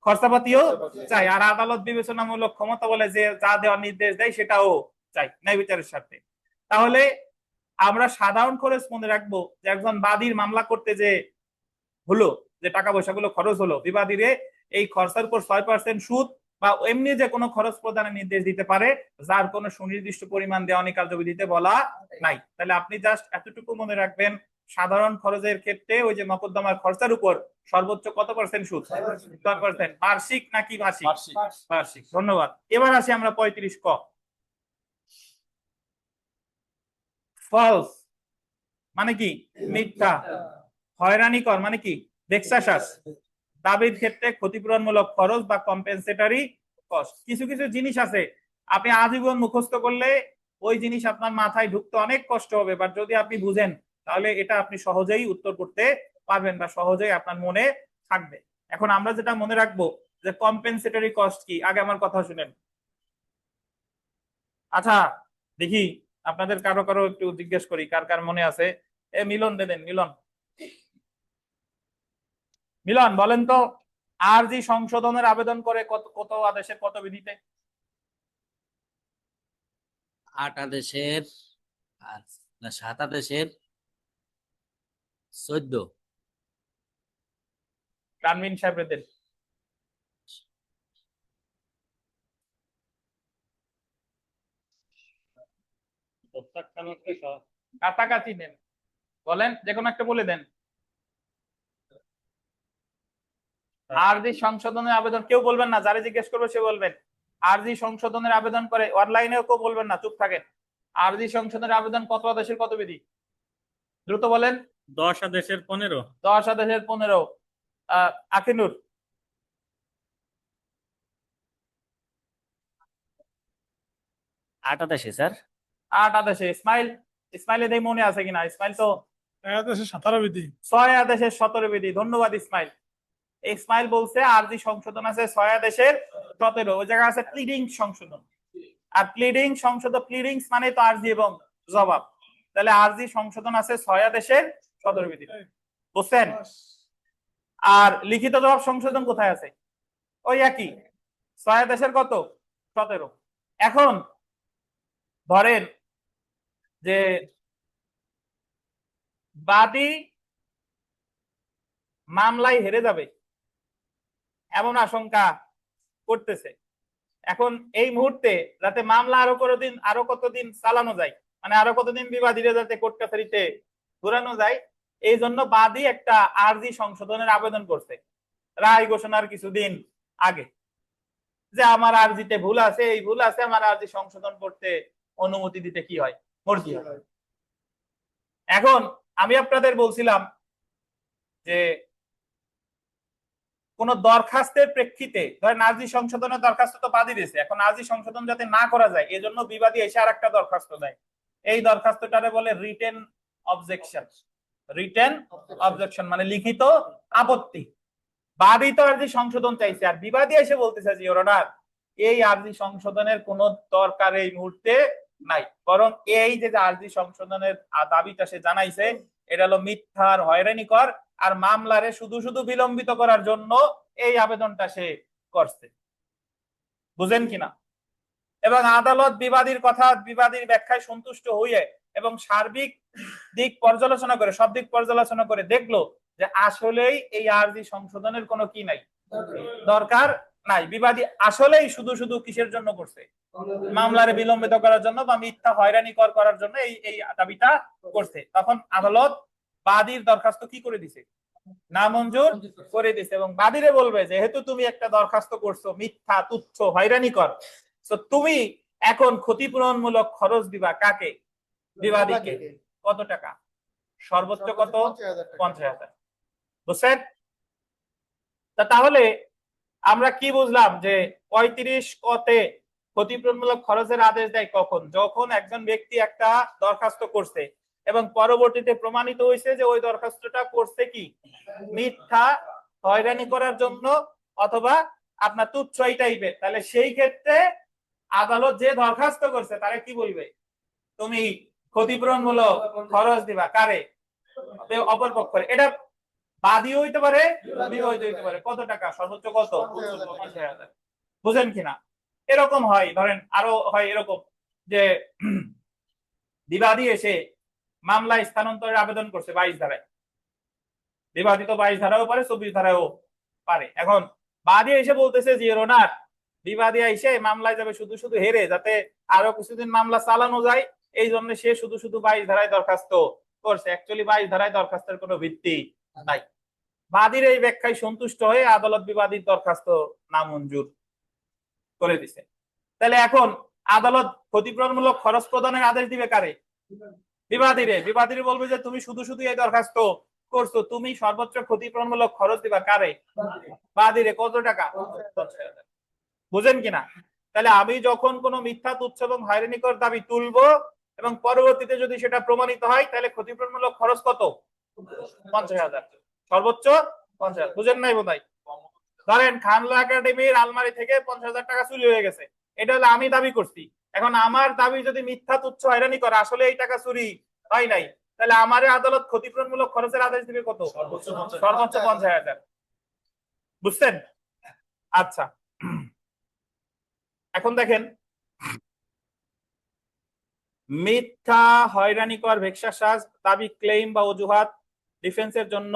খরচাপাতিও চাই। আর আদালত বিবেচনামূলক ক্ষমতা বলে যে যা দেওয়ার নির্দেশ দেয় সেটাও চাই, ন্যায় বিচারের স্বার্থে। তাহলে আমরা সাধারণ খরচ মনে রাখবো যে একজন বাদীর মামলা করতে যে হলো, যে টাকা পয়সাগুলো খরচ হলো, বিবাদীরে এই খরচার উপর 6% সুদ বা এমনি যে কোনো খরচ প্রদানের নির্দেশ দিতে পারে, যার কোনো সুনির্দিষ্ট পরিমাণ দেওয়ানি কার্যবিধিতে বলা নাই। তাহলে আপনি জাস্ট এতটুকু মনে রাখবেন, সাধারণ খরচের ক্ষেত্রে ওই যে মকদ্দমার খরচার উপর সর্বোচ্চ কত পার্সেন্ট সুদ? 6%। বার্ষিক নাকি মাসিক? বার্ষিক। ধন্যবাদ। এবার আসি আমরা 35 ক, ফলস মানে কি? মিথ্যা। হয়রানিকর মানে কি? ভেক্সাসাস। দাবির ক্ষেত্রে ক্ষতিপূরণমূলক খরচ বা কম্পেনসেটরি কস্ট। কিছু কিছু জিনিস আছে আপনি আজীবন মুখস্থ করলে ওই জিনিস আপনার মাথায় ঢুকতে অনেক কষ্ট হবে, বাট যদি আপনি বুঝেন তাহলে এটা আপনি সহজেই উত্তর করতে পারবেন বা সহজেই আপনার মনে থাকবে। এখন আমরা যেটা মনে রাখবো যে কম্পেনসেটরি কস্ট কি, আগে আমার কথা শুনেন। আচ্ছা দেখি আপনাদের কারো কারো একটু জিজ্ঞেস করি কার কার মনে আছে। মিলন দেন, মিলন। মিলন বলেন তো, আরজি সংশোধনের আবেদন করে কত কত আদেশের কত বিধিতে? 8 আদেশের, না 7 আদেশের 14। তানভীর সাহেবদের কাছাকাছি নেন, বলেন যে কোনো একটা বলে দেন। আরজি সংশোধনের আবেদন কেউ বলবেন না, যারা জিজ্ঞেস করবে সে বলবেন। আরজি সংশোধনের আবেদন করে, অনলাইনেও কেউ বলবেন না, চুপ থাকেন। আরজি সংশোধনের আবেদন কত আদেশের কত বিধি? দ্রুত বলেন। 10 আদেশের 15। 10 আদেশের 15। আকিনুর। 8 আদেশে স্যার। 8 আদেশে। ইসমাইল, ইসমাইলের এই মনে আছে কিনা? ইসমাইল তো 17 বিধি। 6 আদেশের 17 বিধি। ধন্যবাদ ইসমাইল। ইসমাইল বলছে আরজি সংশোধন আছে 6 আদেশের 17, ওই জায়গায় আছে প্লিডিং সংশোধন। আর প্লিডিং সংশোধন, প্লিডিংস মানে তো আরজি এবং জবাব, তাহলে আরজি সংশোধন আছে 6 আদেশের 17 বিধি, বুঝছেন? আর লিখিত জবাব সংশোধন কোথায় আছে? ওই একই 6 আদেশের কত? 17। এখন ধরেন যে বাদী মামলায় হেরে যাবে এমন আশঙ্কা করতেছে। এখন এই মুহূর্তে যাতে মামলা আরো কতদিন চালানো যায়, মানে আরো কতদিন বিবাদীরা যাতে কোর্ট কাছারিতে ঘুরানো যায়, এই জন্য বাদী একটা আরজি সংশোধনের আবেদন করছে রায় ঘোষণার কিছুদিন আগে, যে আমার আরজিতে ভুল আছে, এই ভুল আছে, আমার আরজি সংশোধন করতে অনুমতি দিতে কি হয়, মর্জি হয়। এখন আমি আপনাদের বলছিলাম যে কোন দরখাস্তের প্রেক্ষিতে, ধরেন আরজি সংশোধনের দরখাস্ত তো বাদী দিয়েছে, এখন আরজি সংশোধন যাতে না করা যায় এজন্য বিবাদী এসে আর একটা দরখাস্ত দেয়। এই দরখাস্তটারে বলে রিটেন অবজেকশন। রিটেন অবজেকশন মানে লিখিত আপত্তি। বাদী তো আরজি সংশোধন চাইছে, আর বিবাদী এসে বলতেছে যে ইওর অনার, এই আরজি সংশোধনের কোনো দরকার এই মুহূর্তে নাই, বরং এই যে আরজি সংশোধনের দাবিটা সে জানাইছে এটা হলো মিথ্যার হয়রানিকর, আর মামলারে শুধু শুধু বিলম্বিত করার জন্য এই আবেদনটা সে করছে। বুঝেন কিনা? এবং আদালত বিবাদীর কথা, বিবাদীর ব্যাখ্যায় সন্তুষ্ট হয়ে এবং সার্বিক দিক পর্যালোচনা করে, সব দিক পর্যালোচনা করে দেখলো যে আসলেই এই আরজি সংশোধনের কোনো কি নাই, দরকার নাই। বিবাদী আসলেই শুধু শুধু কিসের জন্য করছে? মামলারে বিলম্বিত করার জন্য বা মিথ্যা হয়রানিকর করার জন্য এই দাবিটা করছে। তখন আদালত বাদীর দরখাস্ত কি করে দিছে? নামঞ্জুর করে দিছে, এবং বাদীরে বলবে যেহেতু তুমি একটা দরখাস্ত করছো মিথ্যা, তুচ্ছ, হয়রানিকর, তো তুমি এখন ক্ষতিপূরণমূলক খরচ দিবা কাকে? বিবাদীকে। কত টাকা? সর্বোচ্চ কত? 50,000। বুঝছেন? তাহলে আমরা কি বুঝলাম যে 35 কতে ক্ষতিপূরণমূলক খরচের আদেশ দেয় কখন? যখন একজন ব্যক্তি একটা দরখাস্ত করছে এবং পরবর্তীতে প্রমাণিত হয়েছে যে ওই দরখাস্তটা করছে কি মিথ্যা, হয়রানি করার জন্য, অথবা আপনার তুচ্ছ এই টাইপের, তাহলে সেই ক্ষেত্রে আদালত যে দরখাস্ত করছে তারে কি বলবে? তুমি ক্ষতিপূরণমূলক খরচ দিবা কারে? অপর পক্ষে। এটা বাদী হইতে পারে, বিবাদী হইতে পারে। কত টাকা? সর্বোচ্চ কত? 50,000। বুঝেন কিনা? এরকম হয়, ধরেন আরো হয় এরকম যে বিবাদী এসে মামলায় স্থানান্তরের আবেদন করছে 22 ধারায়। বিবাদী তো 22 ধারাও পারে, 24 ধারাও পারে। এখন বাদী এসে বলতেছে যে ওনার বিবাদী এসে মামলায় যাবে শুধু শুধু হেরে, যাতে আরো কিছুদিন মামলা চালানো যায়, এই জন্য সে শুধু শুধু 22 ধারায় দরখাস্ত করছে। অ্যাকচুয়ালি 22 ধারায় দরখাস্তের কোনো ভিত্তি নাই। বাদীর এই ব্যাখ্যায় সন্তুষ্ট হয়ে আদালত বিবাদীর দরখাস্ত নামঞ্জুর করে দিছে। তাহলে এখন আদালত ক্ষতিপূরণমূলক খরচ প্রদানের আদেশ দিবে কারে? বিবাদীরে। বিবাদীরে বলবে যে তুমি শুধু শুধু এই দরখাস্ত করছো, তুমি সর্বোচ্চ ক্ষতিপূরণমূলক খরচ দিবা কারে? বাদীরে। কত টাকা? 50,000। বুঝেন কিনা? তাহলে আমি যখন কোনো মিথ্যা, তুচ্ছ এবং হয়রানিকর দাবি তুলবো এবং পরবর্তীতে যদি সেটা প্রমাণিত হয়, তাহলে ক্ষতিপূরণমূলক খরচ কত? 50,000, সর্বোচ্চ 50,000। বুঝেন নাই বোধহয়? ধরেন খানলা একাডেমির আলমারি থেকে 50,000 টাকা চুরি হয়ে গেছে, এটা হলো আমি দাবি করছি। এখন আমার দাবি যদি মিথ্যা, তুচ্ছ, হয়রানি করে আসলে এই টাকা চুরি হয় নাই, তাহলে আমারে আদালত ক্ষতিপূরণমূলক খরচের আদেশ দিবে কত? সর্বোচ্চ 50,000। বুঝছেন? আচ্ছা, এখন দেখেন মিথ্যা, হয়রানিকর, ভেক্সাসাজ দাবি, ক্লেইম বা অজুহাত ডিফেন্সের জন্য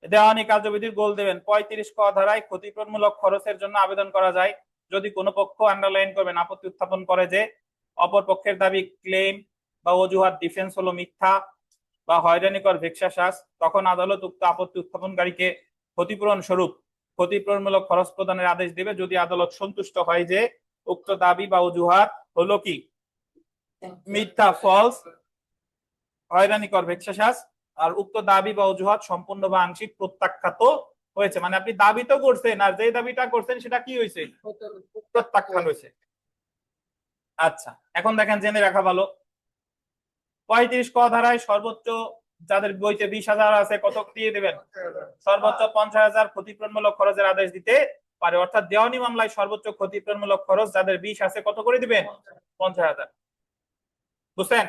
দেওয়ানি কার্যবিধির গোল দেবেন। 35 ক ধারায় ক্ষতিপূরণমূলক খরচের জন্য আবেদন করা যায় যদি কোনো পক্ষ, আন্ডারলাইন করবেন, আপত্তি উত্থাপন করে যে অপর পক্ষের দাবি, ক্লেম বা অজুহাত ডিফেন্স হলো মিথ্যা বা হয়রানিকর, ভেক্সাসাজ, তখন আদালত উক্ত আপত্তি উত্থাপনকারীকে ক্ষতিপূরণ স্বরূপ ক্ষতিপূরণমূলক খরচ প্রদানের আদেশ দেবে যদি আদালত সন্তুষ্ট হয় যে উক্ত দাবি বা অজুহাত হলো কি মিথ্যা, ফলস, হয়রানিকর, ভেক্সাসাজ, আর উক্ত দাবি বা অজুহাত সম্পূর্ণ বা আংশিক প্রত্যাখ্যাত হয়েছে। মানে আপনি দাবি তো করছেন, আর যে দাবিটা করছেন সেটা কি হয়েছে? প্রত্যাখ্যান হয়েছে। আচ্ছা, এখন দেখেন জেনে রাখা ভালো, 35 ক ধারায় সর্বোচ্চ যাদের বইতে 20,000 আছে কত দিয়ে দেবেন? সর্বোচ্চ 50,000 ক্ষতিপূরণমূলক খরচের আদেশ দিতে পারে। অর্থাৎ দেওয়ানি মামলায় সর্বোচ্চ ক্ষতিপূরণমূলক খরচ যাদের 20 আছে কত করে দিবেন? 50,000। বুঝছেন?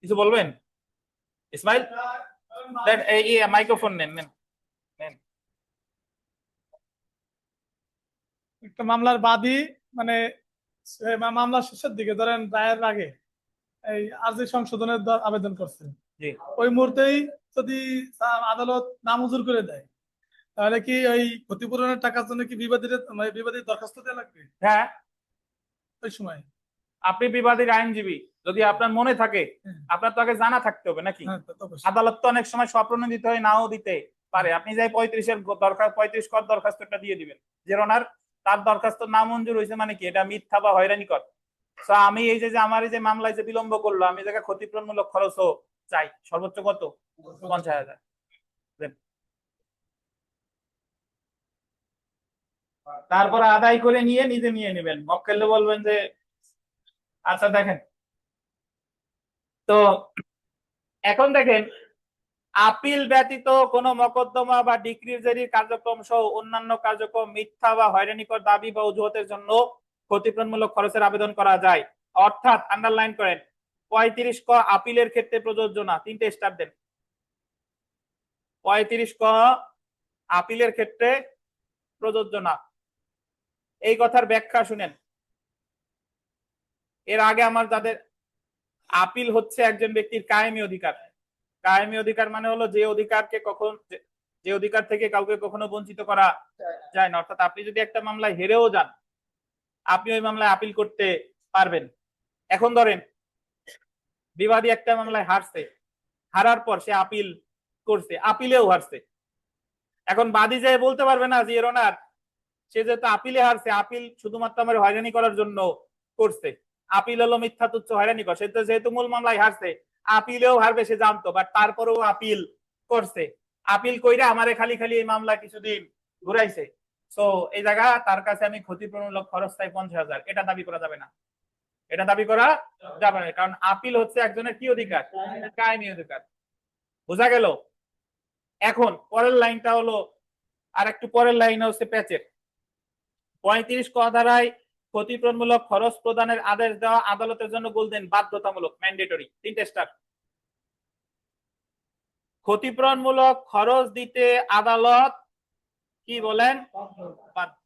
কিছু বলবেন? ইসমাইল, দেন এই মাইক্রোফোন নেন নেন নেন। একটা মামলার বাদী মানে মামলার শেষের দিকে ধরেন রায়ের আগে এই আর্জি সংশোধনের আবেদন করছে, জি, ওই মুহূর্তেই যদি আদালত নামঞ্জুর করে দেয়, তাহলে কি ওই ক্ষতিপূরণের টাকার জন্য কি বিবাদীর দরখাস্ত দেওয়া লাগবে হ্যাঁ, ওই সময়? আপনি বিবাদীর আইনজীবী, যদি আপনার মনে থাকে, আপনার তো আগে জানা থাকতে হবে নাকি? হ্যাঁ, তা তো অবশ্যই। আদালত তো অনেক সময় স্বপ্রণোদিত হয়ে নাও দিতে পারে। আপনি যাই 35 কর দরখাস্তটা দিয়ে দিবেন যে ওনার তার দরখাস্ত নামঞ্জুর হয়েছে, মানে কি এটা মিথ্যা বা হয়রানি কর। তো আমি এই যে আমার এই যে মামলায় যে বিলম্ব করলো, আমি জায়গায় ক্ষতিপূরণমূলক খরচও চাই, সর্বোচ্চ কত? 50,000। তারপর আদায় করে নিয়ে নিজে নিয়ে নেবেন, মক্কেলে বলবেন যে আচ্ছা দেখেন। তো এখন দেখেন, আপিল ব্যতীত কোনো মকদ্দমা বা ডিক্রি জারির কার্যক্রম সহ অন্যান্য কার্যক্রম মিথ্যা বা হয়রানিকর দাবি বা অজুহাতের জন্য ক্ষতিপূরণমূলক খরচের আবেদন করা যায়। অর্থাৎ আন্ডারলাইন করেন, 35 ক আপিলের ক্ষেত্রে প্রযোজ্য না। 3টে স্টার দেন। 35 ক আপিলের ক্ষেত্রে প্রযোজ্য না। এই কথার ব্যাখ্যা শুনেন। এর আগে আমার যাদের আপিল হচ্ছে একজন ব্যক্তির কায়েমি অধিকার। কায়েমি অধিকার মানে হলো যে অধিকারকে যে অধিকার থেকে কাউকে কখনো বঞ্চিত করা যায় না। অর্থাৎ আপনি যদি একটা মামলায় হেরেও যান, আপনি ওই মামলায় আপিল করতে পারবেন। এখন ধরেন বিবাদী একটা মামলায় হারছে, হারার পর সে আপিল করছে, আপিলেও হারছে। এখন বাদী যে বলতে পারবে না যে ওনার সে যেহেতু আপিলে হারছে, আপিল শুধুমাত্র আমার হয়রানি করার জন্য করছে, আপিল হলো মিথ্যা তুচ্ছ হয়রানি কর। সে তো যেহেতু মূল মামলায় হারছে, আপিলেও হারবে সে জানতো, বাট তারপরেও আপিল করছে। আপিল কইরা আমারে খালি খালি এই মামলা কিছুদিন ঘুরাইছে। সো এই জায়গা তার কাছে আমি ক্ষতিপূরণমূলক খরচ চাই 50,000, এটা দাবি করা যাবে না। এটা দাবি করা যাবে না, কারণ আপিল হচ্ছে একজনের কি অধিকার? কায়েমি অধিকার। বোঝা গেল? এখন পরের লাইনটা হলো, আর একটু পরের লাইন হচ্ছে প্যাচের। 35 ক ধারায় ক্ষতিপূরণমূলক খরচ প্রদানের আদেশ দেওয়া আদালতের জন্য বলতেন বাধ্যতামূলক, ম্যান্ডেটরি। 3টে স্টার। ক্ষতিপূরণমূলক খরচ দিতে আদালত কি বলেন? বাধ্য।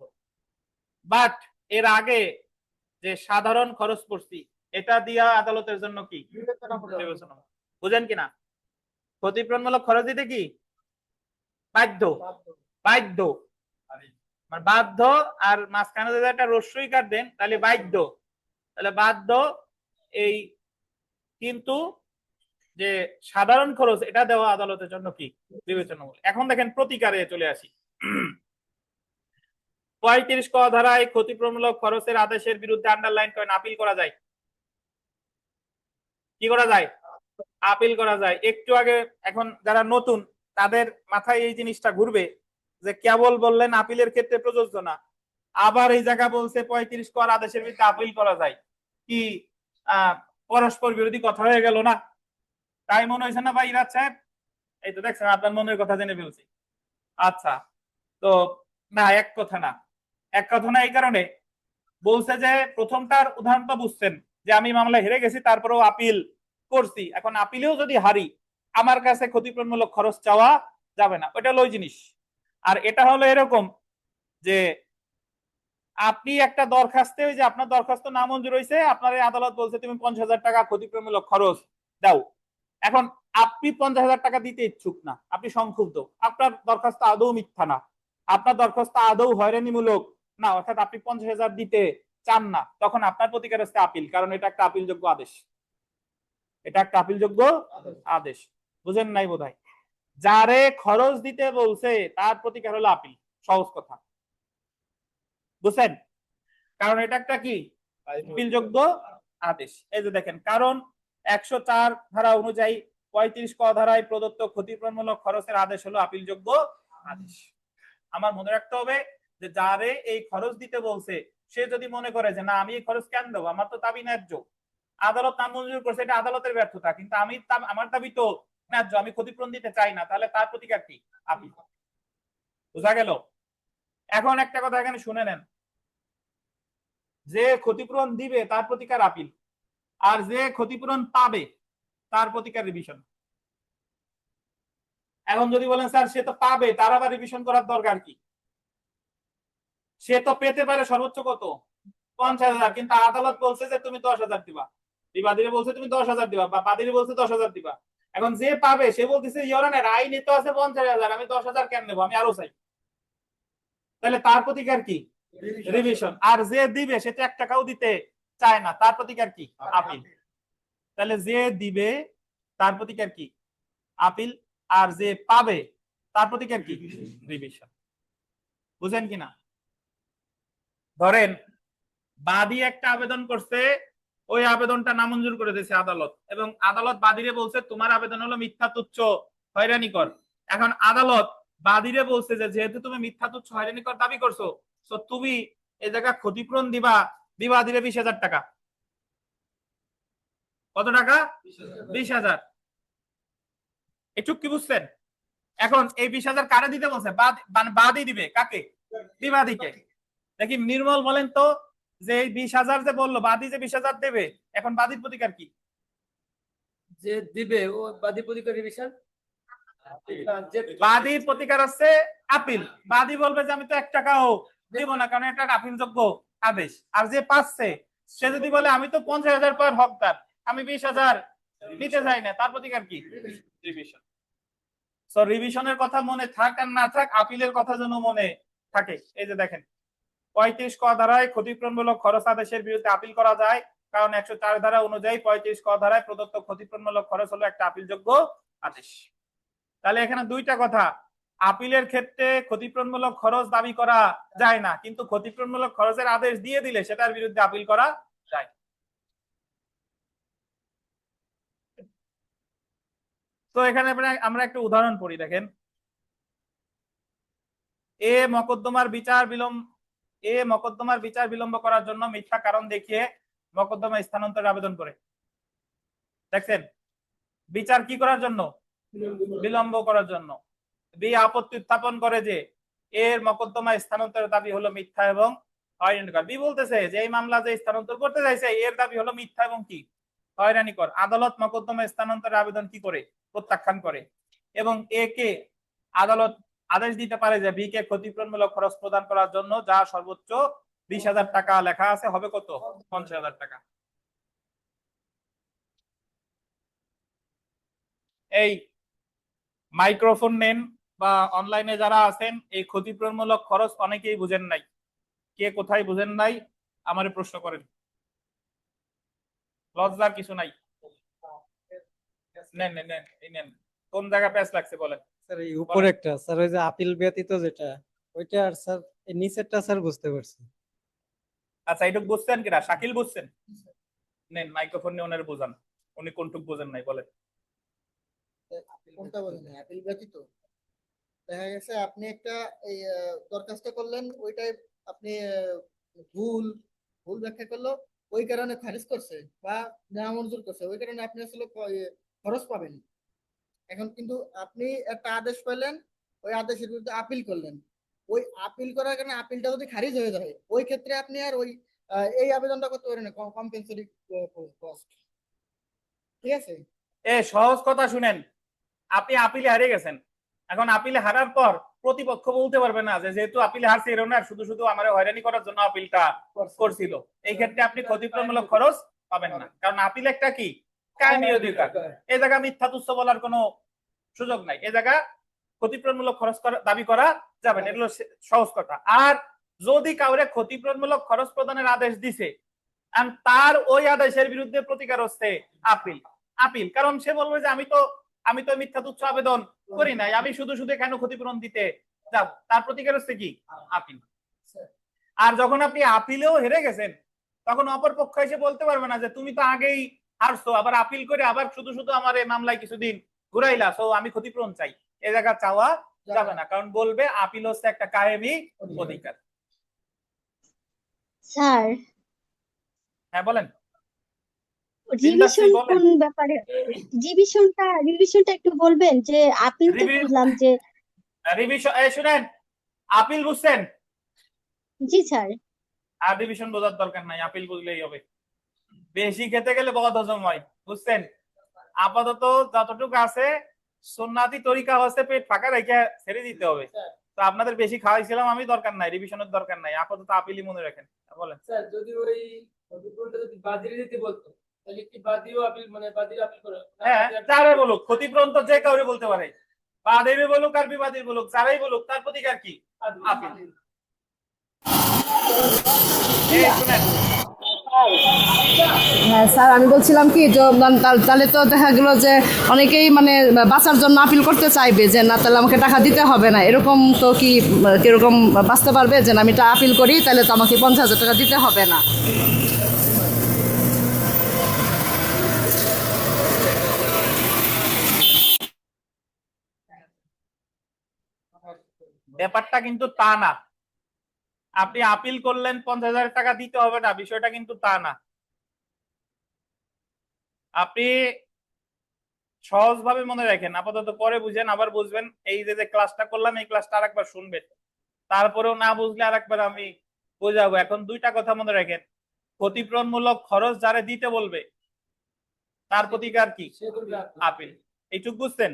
বাট এর আগে যে সাধারণ খরচ পড়ছি, এটা দিয়া আদালতের জন্য কি বিবেচনা? বুঝেন কিনা? ক্ষতিপূরণমূলক খরচ দিতে কি বাধ্য? বাধ্য মানে বাধ্য, আর মাঝখানে যদি একটা রস্যই কাট দেন তাহলে বাধ্য, তাহলে বাধ্য। এই কিন্তু যে সাধারণ খরচ এটা দেওয়া আদালতের জন্য কি বিবেচনামূলক। এখন দেখেন প্রতিকারে চলে আসি। 35 ক ধারায় ক্ষতিপূরণমূলক খরচের আদেশের বিরুদ্ধে আন্ডারলাইন করেন আপিল করা যায়। কি করা যায়? আপিল করা যায়। একটু আগে, এখন যারা নতুন তাদের মাথায় এই জিনিসটা ঘুরবে যে কেবল বললেন আপিলের ক্ষেত্রে প্রযোজ্য না, আবার এই জায়গা বলছে 35 কর আদেশের বিরুদ্ধে আপিল করা যায়, কি পরস্পর বিরোধী কথা হয়ে গেল না? তাই মনে হয়েছে না ভাই ইরাজ সাহেব? এই তো দেখছেন আপনার মনের কথা জেনে ফেলছি। আচ্ছা, তো না, এক কথা না, এক কথা না। এই কারণে বলছে যে প্রথমটার উদাহরণটা বুঝছেন যে আমি মামলা হেরে গেছি, তারপরেও আপিল করছি। এখন আপিলেও যদি হারি, আমার কাছে ক্ষতিপূরণমূলক খরচ চাওয়া যাবে না, ওটা হলো ওই জিনিস। আর এটা হলো এরকম যে আপনি একটা দরখাস্তে, ওই যে আপনার দরখাস্ত নামঞ্জুর হয়েছে, আপনার আদালত বলছে তুমি 50,000 টাকা ক্ষতিপূরণমূলক খরচ দাও। এখন আপনি 50,000 টাকা দিতে ইচ্ছুক না, আপনি সংক্ষুব্ধ, আপনার দরখাস্ত আদৌ মিথ্যা না, আপনার দরখাস্ত আদৌ হয়রানিমূলক না, অর্থাৎ আপনি 50,000 দিতে চান না, তখন আপনার প্রতিকার হচ্ছে আপিল, কারণ এটা একটা আপিলযোগ্য আদেশ। এটা একটা আপিলযোগ্য আদেশ। বুঝেন নাই বোধহয়? যারে খরচ দিতে বলছে তার প্রতিকার হলো আপিল। সহজ কথা, বুঝছেন? কারণ এটা একটা কি আপিলযোগ্য আদেশ। এই যে দেখেন, কারণ 104 ধারা অনুযায়ী 35 ক ধারায় প্রদত্ত ক্ষতিপূরণমূলক খরচের আদেশ হলো আপিলযোগ্য আদেশ। আমার মনে রাখতে হবে যে যারে এই খরচ দিতে বলছে সে যদি মনে করে যে না আমি এই খরচ কেন দেবো, আমার তো দাবি ন্যায্য, আদালত নামঞ্জুর করছে, এটা আদালতের ব্যর্থতা, কিন্তু আমার দাবি তো ন্যায্য, আমি ক্ষতিপূরণ দিতে চাই না, তাহলে তার প্রতিকার কি? আপিল। বোঝা গেল? এখন একটা কথা এখানে শুনে নেন, যে ক্ষতিপূরণ দিবে তার প্রতিকার আপিল, আর যে ক্ষতিপূরণ পাবে তার প্রতিকার রিভিশন। এখন যদি বলেন স্যার সে তো পাবে, তার আবার রিভিশন করার দরকার কি? সে তো পেতে পারে সর্বোচ্চ কত? 50,000, কিন্তু আদালত বলছে যে তুমি 10,000 দিবা, বিবাদীরা বলছে তুমি 10,000 দিবা, বা বাদীরা বলছে 10,000 দিবা। এখন যে পাবে সে বলতেছে ইয়রানের আইনে তো আছে 50,000, আমি 10,000 কেন নেবো, আমি আরো চাই। তাহলে তার প্রতিকার কি? রিভিশন। আর যে দিবে সে তো 1 টাকাও দিতে চায় না, তার প্রতিকার কি? আপিল। তাহলে যে দিবে তার প্রতিকার কি? আপিল। আর যে পাবে তার প্রতিকার কি? রিভিশন। বুঝেন কিনা? ধরেন বাদী একটা আবেদন করছে, ওই আবেদনটা নামঞ্জুর করে দিয়েছে আদালত, এবং আদালত বাদীরে বলছে তোমার আবেদন হলো মিথ্যা তুচ্ছ হয়রানিকর। এখন আদালত বাদীরে বলছে যে যেহেতু তুমি মিথ্যা তুচ্ছ হয়রানিকর দাবি করছো, তো তুমি এই জায়গা ক্ষতিপূরণ দিবা, বিবাদীরে 20,000 টাকা। কত টাকা? 20,000। একটু কি বুঝছেন? এখন এই 20,000 কারে দিতে বলছে? মানে বাদী দিবে কাকে? বিবাদীকে। দেখি নির্মল বলেন তো, যে এই 20,000 যে বললো বাদী যে 20,000 দেবে, এখন বাদীর প্রতিকার কি? যে দিবে ও বাদী প্রতিকার রিভিশন। বাদীর প্রতিকার হচ্ছে আপিল। বাদী বলবে যে আমি তো 1 টাকাও দিব না, কারণ এটা আপিলযোগ্য আদেশ। আর যে পাচ্ছে সে যদি বলে আমি তো 50,000 পাওয়ার হকদার, আমি 20,000 নিতে চাই না, তার প্রতিকার কি? রিভিশন। সো রিভিশনের কথা মনে থাক আর না থাক, আপিলের কথা যেন মনে থাকে। এই যে দেখেন 35 ক ধারায় ক্ষতিপূরণমূলক খরচ আদেশের বিরুদ্ধে আপিল করা যায়, কারণ 104 ধারা অনুযায়ী 35 ক ধারায় প্রদত্ত ক্ষতিপূরণমূলক খরচ হলো একটা আপিলযোগ্য আদেশ। তাহলে এখানে দুইটা কথা, আপিলের ক্ষেত্রে ক্ষতিপূরণমূলক খরচ দাবি করা যায় না, কিন্তু ক্ষতিপূরণমূলক খরচের আদেশ দিয়ে দিলে সেটার বিরুদ্ধে আপিল করা যায়। তো এখানে আমরা একটা উদাহরণ পড়ি, দেখেন মকদ্দমার বিচার বিলম্ব করার জন্য মিথ্যা কারণ দেখিয়ে মকদ্দমা স্থানান্তরের আবেদন করে। দেখছেন, বিচার কি করার জন্য? বিলম্ব করার জন্য। বি আপত্তি উত্থাপন করে যে এর মকদ্দমা স্থানান্তরের দাবি হলো মিথ্যা এবং হয়রানিকর। বি বলতেছে যে এই মামলা যে স্থানান্তর করতে চাইছে এর দাবি হলো মিথ্যা এবং কি? হয়রানিকর। আদালত মকদ্দমা স্থানান্তরের আবেদন কি করে? প্রত্যাখ্যান করে। এবং এ কে আদালত আদেশ দিতে পারে যে বি কে ক্ষতিপূরণমূলক খরচ প্রদান করার জন্য যা সর্বোচ্চ 20,000 টাকা লেখা আছে, হবে কত? 50,000 টাকা। এই মাইক্রোফোন নেন বা অনলাইনে যারা আছেন, এই ক্ষতিপূরণমূলক খরচ অনেকেই বুঝেন নাই। কে কোথায় বুঝেন নাই আমারে প্রশ্ন করেন, লজ্জার কিছু নাই। নেন নেন নেন, এই নেন। কোন জায়গা প্যাচ লাগছে বলেন। স্যার এই উপরে একটা স্যার, ওই যে আপিল ব্যতীত যেটা ওইটা, আর স্যার এই নিচেরটা স্যার বুঝতে পারছি। আচ্ছা এইটুক বুঝছেন কিনা? শাকিল বুঝছেন? নেন মাইক্রোফোন নিয়ে ওনারে বোঝান, উনি কোনটুক বুঝেন নাই বলেন। কোনটা বলেন? অ্যাপিল ব্যতীত দেখা গেছে আপনি একটা এই দরখাস্ত করলেন, ওইটাই আপনি ভুল ভুল ব্যাখ্যা করলো, ওই কারণে খারিজ করছে বা নামঞ্জুর করছে, ওই কারণে আপনি আসলে খরচ পাবেন। এখন কিন্তু আপনি একটা আদেশ পেলেন, ওই আদেশের বিরুদ্ধে আপিল করলেন, ওই আপিল করার কারণে আপিলটা যদি খারিজ হয়ে যায়, ওই ক্ষেত্রে আপনি আর ওই এই আবেদনটা করতে পারেন কম্পেনসেটরি কস্ট। ঠিক আছে? সহজ কথা শুনেন, আপনি আপিলে হারিয়ে গেছেন। এখন আপিলে হারার পর প্রতিপক্ষ বলতে পারবে না যে যেহেতু আপিলে হারছে এর না শুধু শুধু আমার হয়রানি করার জন্য আপিলটা করছিল। এই ক্ষেত্রে আপনি ক্ষতিপূরণমূলক খরচ পাবেন না, কারণ আপিল একটা কি? কায়েমী অধিকার। এই জায়গা মিথ্যা তুচ্ছ বলার কোনো সুযোগ নাই। এই জায়গা ক্ষতিপূরণমূলক খরচ দাবি করা যাবে না, এগুলো সহজ কথা। আর যদি কাউরে ক্ষতিপূরণমূলক খরচ প্রদানের আদেশ দিছে, তার ওই আদেশের বিরুদ্ধে প্রতিকার হচ্ছে আপিল। আপিল কারণ সে বলবে যে আমি তো মিথ্যা তুচ্ছ আবেদন করি নাই, আমি শুধু শুধু কেন ক্ষতিপূরণ দিতে যাব, তার প্রতিকার হচ্ছে কি? আপিল। আর যখন আপনি আপিলেও হেরে গেছেন, তখন অপর পক্ষ এসে বলতে পারবে না যে তুমি তো আগেই হারছো, আবার আপিল করে আবার শুধু শুধু আমার এই মামলায় কিছুদিন ঘুরাইলা, সো আমি ক্ষতিপূরণ চাই। এ জায়গা চাওয়া যাবে না, কারণ বলবে আপিল হচ্ছে একটা কায়েমী অধিকার। স্যার হ্যাঁ বলেন। রিভিশন বলেন। কোন ব্যাপারে, রিভিশনটা একটু বলবেন? যে আপিল তো বুঝলাম যে, রিভিশন শুনেন, আপিল বুঝছেন? জি স্যার। আর রিভিশন বোঝার দরকার নাই, আপিল বুঝলেই হবে। বেশি খেতে গেলে বদ হজম হয়, বুঝছেন? আপাতত যতটুকু আছে সুন্নাতি তরিকা হচ্ছে পেট ফাঁকা রেখে ছেড়ে দিতে হবে। তো আপনাদের বেশি খাওয়াইছিলাম আমি, দরকার নাই, রিভিশনের দরকার নাই, আপাতত আপিলই মনে রাখেন। বলেন। স্যার যদি ওই ক্ষতিপূরণটা যদি বাদী দিতে বলতো তাহলে কি বাদীও আপিল মানে বাদীর আপিল করে? হ্যাঁ, যারে বলুক, ক্ষতিপূরণ তো যে কাউরে বলতে পারে, বাদীর বলুক আর বিবাদীর বলুক, যারাই বলুক, তার প্রতিকার কি? আপিল। এই শুনেন, হ্যাঁ স্যার, আমি বলছিলাম কি তাহলে তো দেখা গেল যে অনেকেই মানে বাঁচার জন্য আপিল করতে চাইবে যে না তাহলে আমাকে টাকা দিতে হবে না, এরকম তো কি কিরকম বাঁচতে পারবে যে না আমি এটা আপিল করি তাহলে তো আমাকে 50,000 টাকা দিতে হবে না? ব্যাপারটা কিন্তু তা না। আপনি আপিল করলেন 50,000 টাকা দিতে হবে না, বিষয়টা কিন্তু তা না। আপনি সহজভাবে মনে রাখেন, আপাতত পরে বুঝেন, আবার বুঝবেন। এই যে ক্লাসটা করলাম, এই ক্লাসটা আরেকবার শুনবেন, তারপরেও না বুঝলে আরেকবার আমি বোঝাবো। এখন দুইটা কথা মনে রাখেন, ক্ষতিপূরণমূলক খরচ যারা দিতে বলবে তার প্রতিকার কি? সে করবে আপিল। আপিল। এইটুকু বুঝছেন?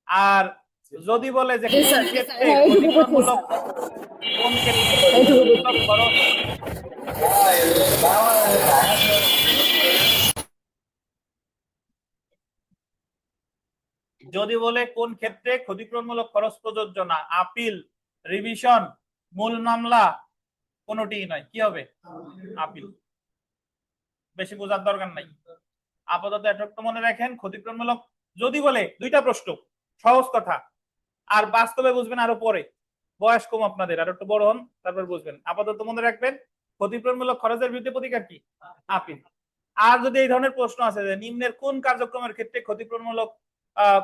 আর যদি বলে যে জি স্যার, কোন ক্ষেত্রে হ্যাঁ, এইটুকু বুঝছি ক্ষতিপূরণমূলক, কোন ক্ষেত্রে ক্ষতিপূরণমূলক খরচ, যদি বলে কোন ক্ষেত্রে ক্ষতিপূরণমূলক খরচ প্রযোজ্য না, আপিল, রিভিশন, মূল মামলা, কোনোটিই নয়, কি হবে? আপিল। বেশি বোঝার দরকার নাই, আপাতত এতটুকু মনে রাখেন। ক্ষতিপূরণমূলক যদি বলে, দুইটা প্রশ্ন, সহজ কথা, আর বাস্তবে বুঝবেন আরো পরে, বয়স কম আপনাদের, আর একটু বড় হন তারপর বুঝবেন। আপাতত মনে রাখবেন ক্ষতিপূরণমূলক খরচের বিরুদ্ধে প্রতিকার কি? আপিল। আর যদি এই ধরনের প্রশ্ন আছে যে নিম্নের কোন কার্যক্রমের ক্ষেত্রে ক্ষতিপূরণমূলক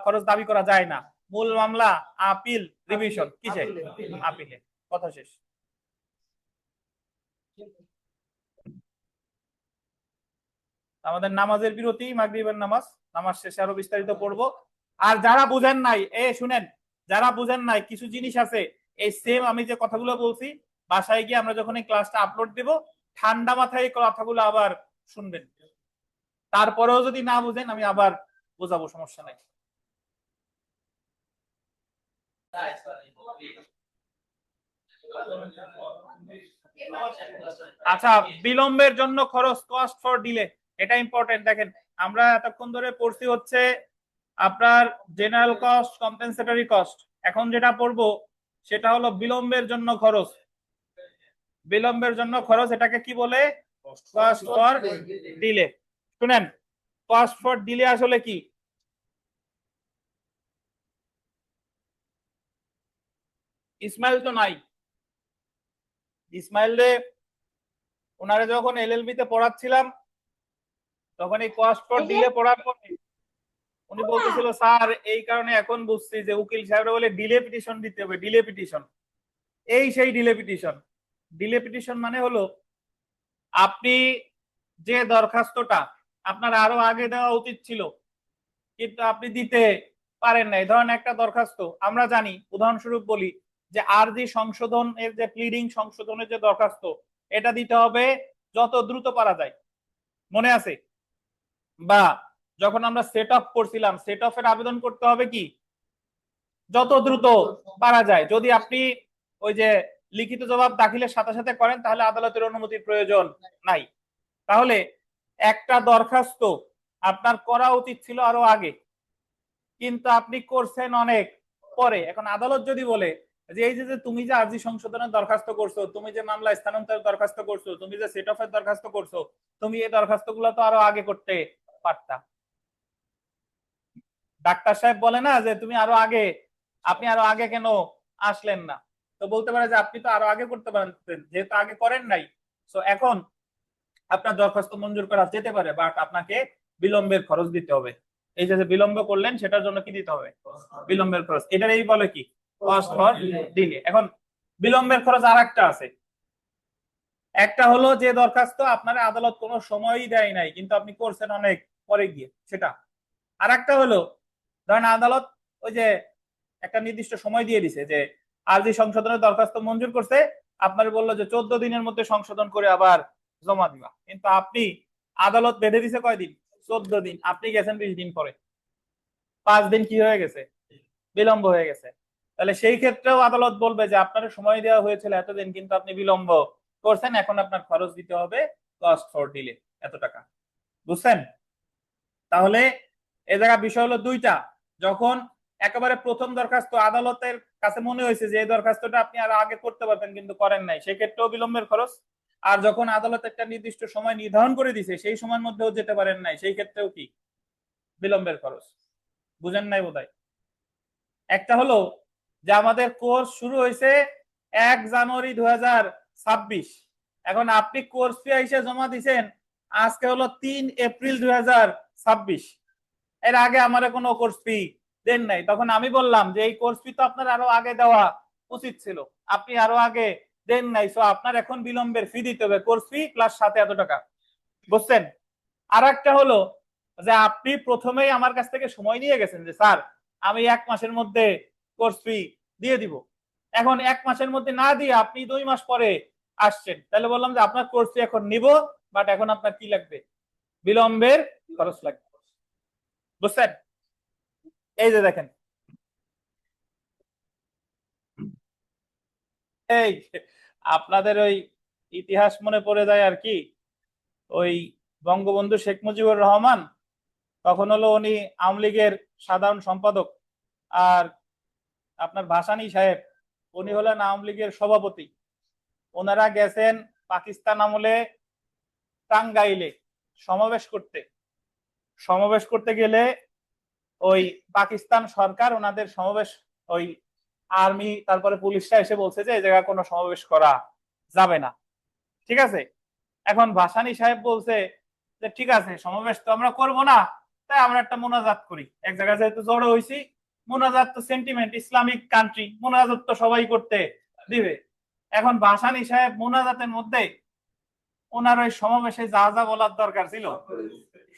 খরচ দাবি করা যায় না, মূল মামলা, আপিল, রিভিশন, কিসে? আপিলে। কথা শেষ। আমাদের নামাজের বিরতি, মাগরিবের নামাজ, নামাজ শেষে আরো বিস্তারিত পড়বো। আর যারা বুঝেন নাই, শুনেন, যারা বুঝেন নাই কিছু জিনিস আছে, এই সেম আমি যে কথাগুলো বলছি, বাসায় গিয়ে আমরা যখন এই ক্লাসটা আপলোড দেব, ঠান্ডা মাথায় এই কথাগুলো আবার শুনবেন। তারপরেও যদি না বুঝেন আমি আবার বোঝাবো, সমস্যা নাই। আচ্ছা, বিলম্বের জন্য খরচ, কস্ট ফর ডিলে, এটা ইম্পর্টেন্ট। দেখেন, আমরা এতক্ষণ ধরে পড়ছি হচ্ছে আপনার জেনারেল কস্ট, কম্পেনসেটরি কস্ট। এখন যেটা পড়বো সেটা হলো বিলম্বের জন্য খরচ। বিলম্বের জন্য খরচ, এটাকে কি বলে? Cost for delay. শুনেন, কস্ট ফর ডিলে আসলে কি? ইসমাইল তো নাই, ইসমাইল রে ওনারে যখন এলএলবি তে পড়াচ্ছিলাম তখন এই কস্ট ফর ডিলে পড়ার পরে উনি বলতেছিল, স্যার এই কারণে এখন বুঝছি যে উকিল সাহেবরা বলে ডিলে পিটিশন দিতে হবে, ডিলে পিটিশন। এই সেই ডিলে পিটিশন। ডিলে পিটিশন মানে হলো আপনি যে দরখাস্তটা আপনার আরো আগে দেওয়া উচিত ছিল কিন্তু আপনি দিতে পারেন নাই। ধরেন একটা দরখাস্ত, আমরা জানি, উদাহরণস্বরূপ বলি যে আরজি সংশোধন এর যে প্লিডিং সংশোধনের যে দরখাস্ত, এটা দিতে হবে যত দ্রুত পারা যায়, মনে আছে? বা যখন আমরা সেট অফ করছিলাম, সেট অফ এর আবেদন করতে হবে কি? যত দ্রুত পারা যায়। যদি আপনি ওই যে লিখিত জবাব দাখিলের সাথে সাথে করেন তাহলে আদালতের অনুমতির প্রয়োজন নাই। তাহলে একটা দরখাস্ত আপনার করা উচিত ছিল আরো আগে, কিন্তু আপনি করছেন অনেক পরে। এখন আদালত যদি বলে যে এই যে তুমি যে আরজি সংশোধনের দরখাস্ত করছো, তুমি যে মামলা স্থানান্তরের দরখাস্ত করছো, তুমি যে সেট অফ এর দরখাস্ত করছো, তুমি এই দরখাস্তগুলো তো আরো আগে করতে পারতা। ডাক্তার সাহেব বলে না যে তুমি আরো আগে, আপনি আরো আগে কেন আসলেন না? তো বলতে পারে যে আপনি তো আরো আগে করতে পারতেন, যেহেতু আগে করেন নাই। সো এখন আপনার দরখাস্ত মঞ্জুর করা যেতে পারে, বাট আপনাকে বিলম্বের খরচ দিতে হবে। এই যে বিলম্ব করলেন সেটার জন্য কি দিতে হবে? বিলম্বের খরচ। এটার এই বলে কি? Cost for delay. এখন বিলম্বের খরচ আর একটা আছে। একটা হলো যে দরখাস্ত আপনার আদালত কোনো সময়ই দেয় নাই কিন্তু আপনি করছেন অনেক পরে গিয়ে সেটা। আর একটা হলো ধরেন আদালত ওই যে একটা নির্দিষ্ট সময় দিয়ে দিছে যে আরজি সংশোধনের দরখাস্ত মঞ্জুর করছে, আপনার বললো যে 14 দিনের মধ্যে সংশোধন করে আবার জমা দিবা, কিন্তু আপনি আদালত বেঁধে দিছে কয়দিন, 14 দিন, আপনি গেছেন 20 দিন পরে, 5 দিন কি হয়ে গেছে, বিলম্ব হয়ে গেছে। তাহলে সেই ক্ষেত্রেও আদালত বলবে যে আপনার সময় দেওয়া হয়েছিল এতদিন কিন্তু আপনি বিলম্ব করছেন, এখন আপনার খরচ দিতে হবে কস্ট ফর ডিলে এত টাকা। বুঝছেন? তাহলে এ জায়গা বিষয় হলো দুইটা। যখন একেবারে প্রথম দরখাস্ত আদালতের কাছে মনে হয়েছে যে এই দরখাস্তটা আপনি আর আগে করতে পারতেন কিন্তু করেন নাই, সেক্ষেত্রেও বিলম্বের খরচ। আর যখন আদালত একটা নির্দিষ্ট সময় নির্ধারণ করে দিছে সেই সময়ের মধ্যেও যেতে পারেন নাই, সেই ক্ষেত্রেও কি বিলম্বের খরচ। বুঝেন নাই বোধহয়? একটা হলো যে আমাদের কোর্স শুরু হয়েছে 1 জানুয়ারি 2026, এখন আপনি কোর্স ফি এসে জমা দিছেন আজকে হলো 3 এপ্রিল 2026, এর আগে আমার কোনো কোর্স ফি দেন নাই। তখন আমি বললাম যে এই কোর্স ফি তো আপনার আরো আগে দেওয়া উচিত ছিল, আপনি আরো আগে দেন নাই, সো আপনার এখন বিলম্বের ফি দিতে হবে, কোর্স ফি প্লাস সাথে এত টাকা। বুঝছেন? আর একটা হলো যে আপনি প্রথমেই আমার কাছ থেকে সময় নিয়ে গেছেন যে স্যার আমি 1 মাসের মধ্যে কোর্স ফি দিয়ে দিব, এখন 1 মাসের মধ্যে না দিয়ে আপনি 2 মাস পরে আসছেন, তাহলে বললাম যে আপনার কোর্স ফি এখন নিব, বাট এখন আপনার কি লাগবে, বিলম্বের খরচ লাগবে। বুঝছেন? এই যে দেখেন, এই আপনাদের ওই ইতিহাস মনে পড়ে যায় আর কি, ওই বঙ্গবন্ধু শেখ মুজিবুর রহমান তখন হলো উনি আওয়ামী লীগের সাধারণ সম্পাদক, আর আপনার ভাসানী সাহেব উনি হলেন আওয়ামী লীগের সভাপতি। ওনারা গেছেন পাকিস্তান আমলে টাঙ্গাইলে সমাবেশ করতে গেলে ওই পাকিস্তান সরকার ওনাদের সমাবেশ, ওই আর্মি তারপরে পুলিশরা এসে বলছে যে এই জায়গায় কোনো সমাবেশ করা যাবে না। ঠিক আছে, এখন ভাসানী সাহেব বলছে যে ঠিক আছে সমাবেশ তো আমরা করব না, তাই আমরা একটা মোনাজাত করি, এক জায়গায় যেহেতু জড়ো হয়েছি, মোনাজাত তো সেন্টিমেন্ট, ইসলামিক কান্ট্রি, মোনাজাত তো সবাই করতে দিবে। এখন ভাসানী সাহেব মোনাজাতের মধ্যে ওনার ওই সমাবেশে যা যা বলার দরকার ছিল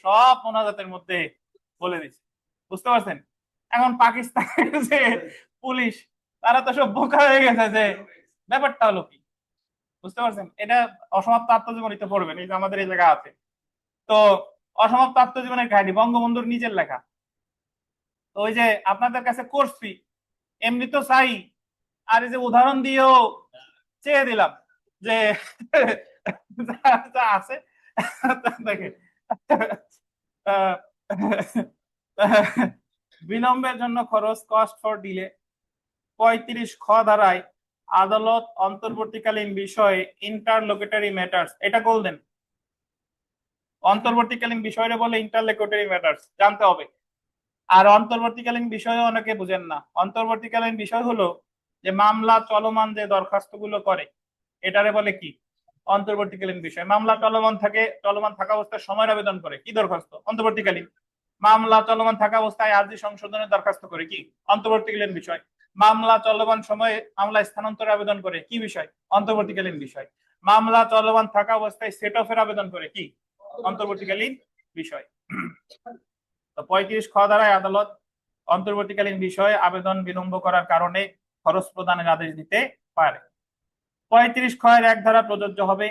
সব মোনাজাতের মধ্যে বলে দিচ্ছে। বুঝতে পারছেন? এখন পাকিস্তানের যে পুলিশ তারা তো সব বোকা হয়ে গেছে যে ব্যাপারটা হলো কি। বুঝতে পারছেন? এটা অসমাপ্ত আত্মজীবনীতে পড়বেন, এই যে আমাদের এই জায়গা আছে। তো অসমাপ্ত আত্মজীবনের কাহিনী বঙ্গবন্ধুর নিজের লেখা। তো ওই যে আপনাদের কাছে কোর্স ফি এমনি তো চাই, আর এই যে উদাহরণ দিয়েও চেয়ে দিলাম যে যা আছে দেখেন, বিলম্বের জন্য খরচ কস্ট ফর ডিলে 35 খ ধারায় আদালত অন্তর্বর্তীকালীন বিষয়ে ইন্টারলোকেটরি ম্যাটার্স, এটা বললেন অন্তর্বর্তীকালীন বিষয়টা বলে ইন্টারলোকেটরি ম্যাটার্স জানতে হবে। আর অন্তর্বর্তীকালীন বিষয় অনেকে বুঝেন না, অন্তর্বর্তীকালীন বিষয় হলো যে মামলা চলমান যে দরখাস্তগুলো করে এটারে বলে কি অন্তর্বর্তীকালীন বিষয়। মামলা চলমান থাকা অবস্থায় সময়ের আবেদন করে কি দরখাস্ত, অন্তর্বর্তীকালীন। মামলা চলমান থাকা অবস্থায় আরজি সংশোধনের দরখাস্ত করে কি অন্তর্বর্তীকালীন বিষয়। মামলা চলমান সময়ে মামলা স্থানান্তর আবেদন করে কি বিষয়, অন্তর্বর্তীকালীন বিষয়। মামলা চলমান থাকা অবস্থায় সেট অফের আবেদন করে কি অন্তর্বর্তীকালীন বিষয়। তো 35 খ ধারায় আদালত অন্তর্বর্তীকালীন বিষয়ে আবেদন বিলম্ব করার কারণে খরচ প্রদানের আদেশ দিতে পারে। 35 খ এর 1 ধারা প্রযোজ্য হবে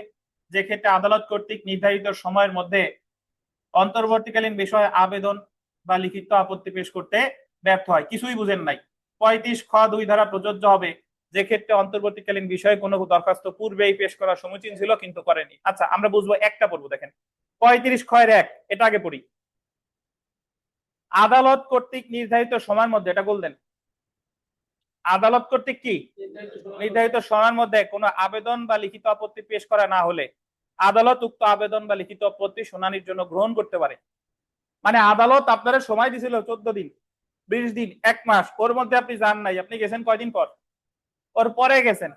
যে ক্ষেত্রে আদালত কর্তৃক নির্ধারিত সময়ের মধ্যে অন্তর্বর্তীকালীন বিষয়ে আবেদন বা লিখিত আপত্তি পেশ করতে ব্যর্থ হয়। কিছুই বুঝেন নাই। 35 খ 2 ধারা প্রযোজ্য হবে যে ক্ষেত্রে অন্তর্বর্তীকালীন বিষয়ে কোনো দরখাস্ত পূর্বেই পেশ করা সমীচীন ছিল কিন্তু করেনি। আচ্ছা আমরা বুঝবো, একটা পড়বো, দেখেন 35 খ এর 1, এটা আগে পড়ি। আদালত কর্তৃক নির্ধারিত সময়ের মধ্যে, এটা বললেন আদালত কর্তৃক কি নির্ধারিত সময়ের মধ্যে কোনো আবেদন বা লিখিত আপত্তি পেশ করা না হলে আদালত উক্ত আবেদন বা লিখিত আপত্তি শুনানির জন্য গ্রহণ করতে পারে। মানে আদালত আপনারা সময় দিয়েছিল 14 দিন, 20 দিন, 1 মাস, ওর মধ্যে আপনি যান নাই, আপনি গেছেন কয়দিন পর, ওর পরে গেছেন,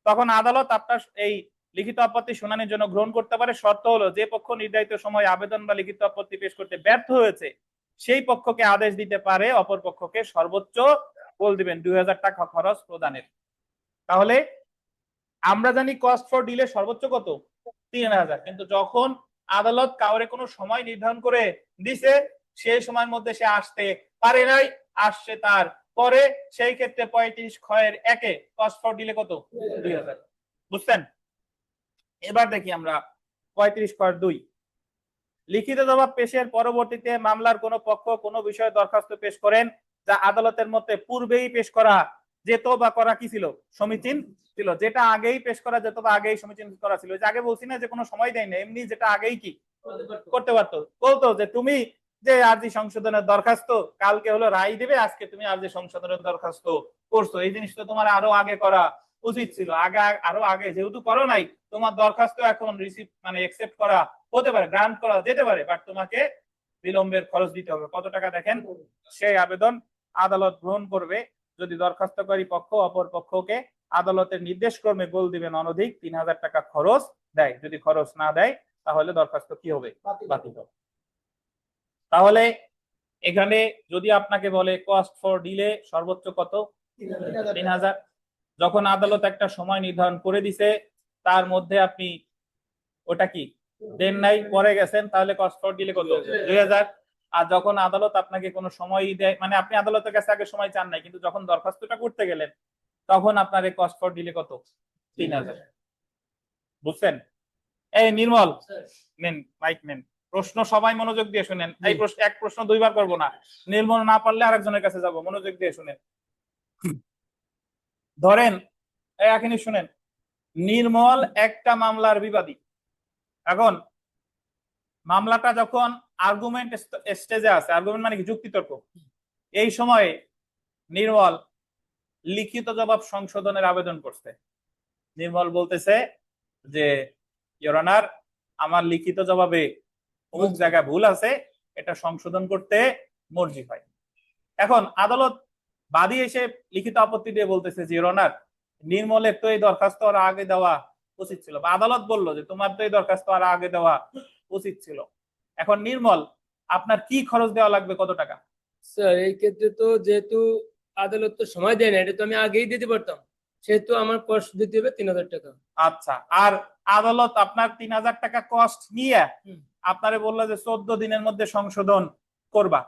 তখন আদালত আপনার এই লিখিত আপত্তি শুনানির জন্য গ্রহণ করতে পারে। শর্ত হলো যে পক্ষ নির্ধারিত সময় আবেদন বা লিখিত আপত্তি পেশ করতে ব্যর্থ হয়েছে সেই পক্ষকে আদেশ দিতে পারে অপর পক্ষকে সর্বোচ্চ বল দিবেন 2000 টাকা খরচ প্রদানের। তাহলে আমরা জানি কস্ট ফর ডিলে সর্বোচ্চ কত 3000, কিন্তু যখন আদালত কাউরে কোনো সময় নির্ধারণ করে দিছে সেই সময়ের মধ্যে সে আসতে পারে নাই, আসছে তার পরে, সেই ক্ষেত্রে 35 ক্ষয়ের 1-এ কস্ট ফর ডিলে কত? 2000। বুঝছেন? এবার দেখি আমরা 35 ক্ষয়ের 2। লিখিত জবাব পেশের পরবর্তীতে মামলার কোনো পক্ষ কোনো বিষয়ে দরখাস্ত পেশ করেন যা আদালতের মধ্যে পূর্বেই পেশ করা যেত বা করা কি ছিল? সমীচীন ছিল। যেটা আগেই পেশ করা যেত বা আগেই সমীচীন করা ছিল। যে আগে বলছি না যে কোনো সময় দেয় না, এমনি যেটা আগেই কি করতে পারতো, বলতো যে তুমি যে আরজি সংশোধনের দরখাস্ত কালকে হলো রায় দিবে, আজকে তুমি আরজি সংশোধনের দরখাস্ত করছো, এই জিনিসটা তোমার আরো আগে করা উচিত ছিল। আরো আগে যেহেতু করো নাই, তোমার দরখাস্ত এখন রিসিভ মানে একসেপ্ট করা হতে পারে, গ্রান্ট করা যেতে পারে, বাট তোমাকে বিলম্বের খরচ দিতে হবে। কত টাকা দেখেন? সেই আবেদন আদালত গ্রহণ করবে যদি দরখাস্তকারী পক্ষ অপর পক্ষকে আদালতের নির্দেশ ক্রমে গোল দিবেন অনধিক 3000 টাকা খরচ দেয়। যদি খরচ না দেয় তাহলে দরখাস্ত কি হবে? বাতিল হবে। তাহলে এখানে যদি আপনাকে বলে কস্ট ফর ডিলে সর্বোচ্চ কত? 3000। যখন আদালত একটা সময় নির্ধারণ করে দিছে তার মধ্যে আপনি ওটা কি দেন নাই, পরে গেছেন, তাহলে কস্ট ফর ডিলে কত? 2000। আর যখন আদালত আপনাকে কোনো সময় দেয়, মানে আপনি আদালতের কাছে আগে সময় চান নাই, কিন্তু যখন দরখাস্তটা করতে গেলেন তখন আপনার এই কস্ট ফর ডিলে কত? 3000। বুঝছেন? এই নির্মল, নেন মাইক নেন, প্রশ্ন সবাই মনোযোগ দিয়ে শুনেন। এই প্রশ্ন এক প্রশ্ন দুইবার করবো না, নির্মল না পারলে আরেকজনের কাছে যাব, মনোযোগ দিয়ে শুনেন। ধরেন এখনই শুনেন, নির্মল একটা মামলার বিবাদী। এখন মামলাটা যখন আর্গুমেন্ট স্টেজে আছে, আর্গুমেন্ট মানে কি? যুক্তিতর্ক। এই সময়ে নির্মল লিখিত জবাব সংশোধনের আবেদন করছে। নির্মল বলতেছে যে ইওর অনার, আমার লিখিত জবাবে অমুক জায়গায় ভুল আছে, এটা সংশোধন করতে মর্জি হয়। এখন আদালত বাদী এসে লিখিত আপত্তি দিয়ে বলতেছে যে ইওর অনার, নির্মলের তো এই দরখাস্ত আর আগে দেওয়া উচিত ছিল, বা আদালত বললো যে তোমার তো এই দরখাস্ত আর আগে দেওয়া উচিত ছিল। এখন নির্মল, আপনার কি খরচ দেওয়া লাগবে? কত টাকা? স্যার এই ক্ষেত্রে তো যেহেতু আদালত তো সময় দেয় না, এটা তো আমি আগেই দিতে পারতাম, সেহেতু আমার কষ্ট দিতে হবে 3000 টাকা। আচ্ছা, আর আদালত আপনার 3000 টাকা কস্ট নিয়ে আপনারে বললো যে 14 দিনের মধ্যে সংশোধন করবা।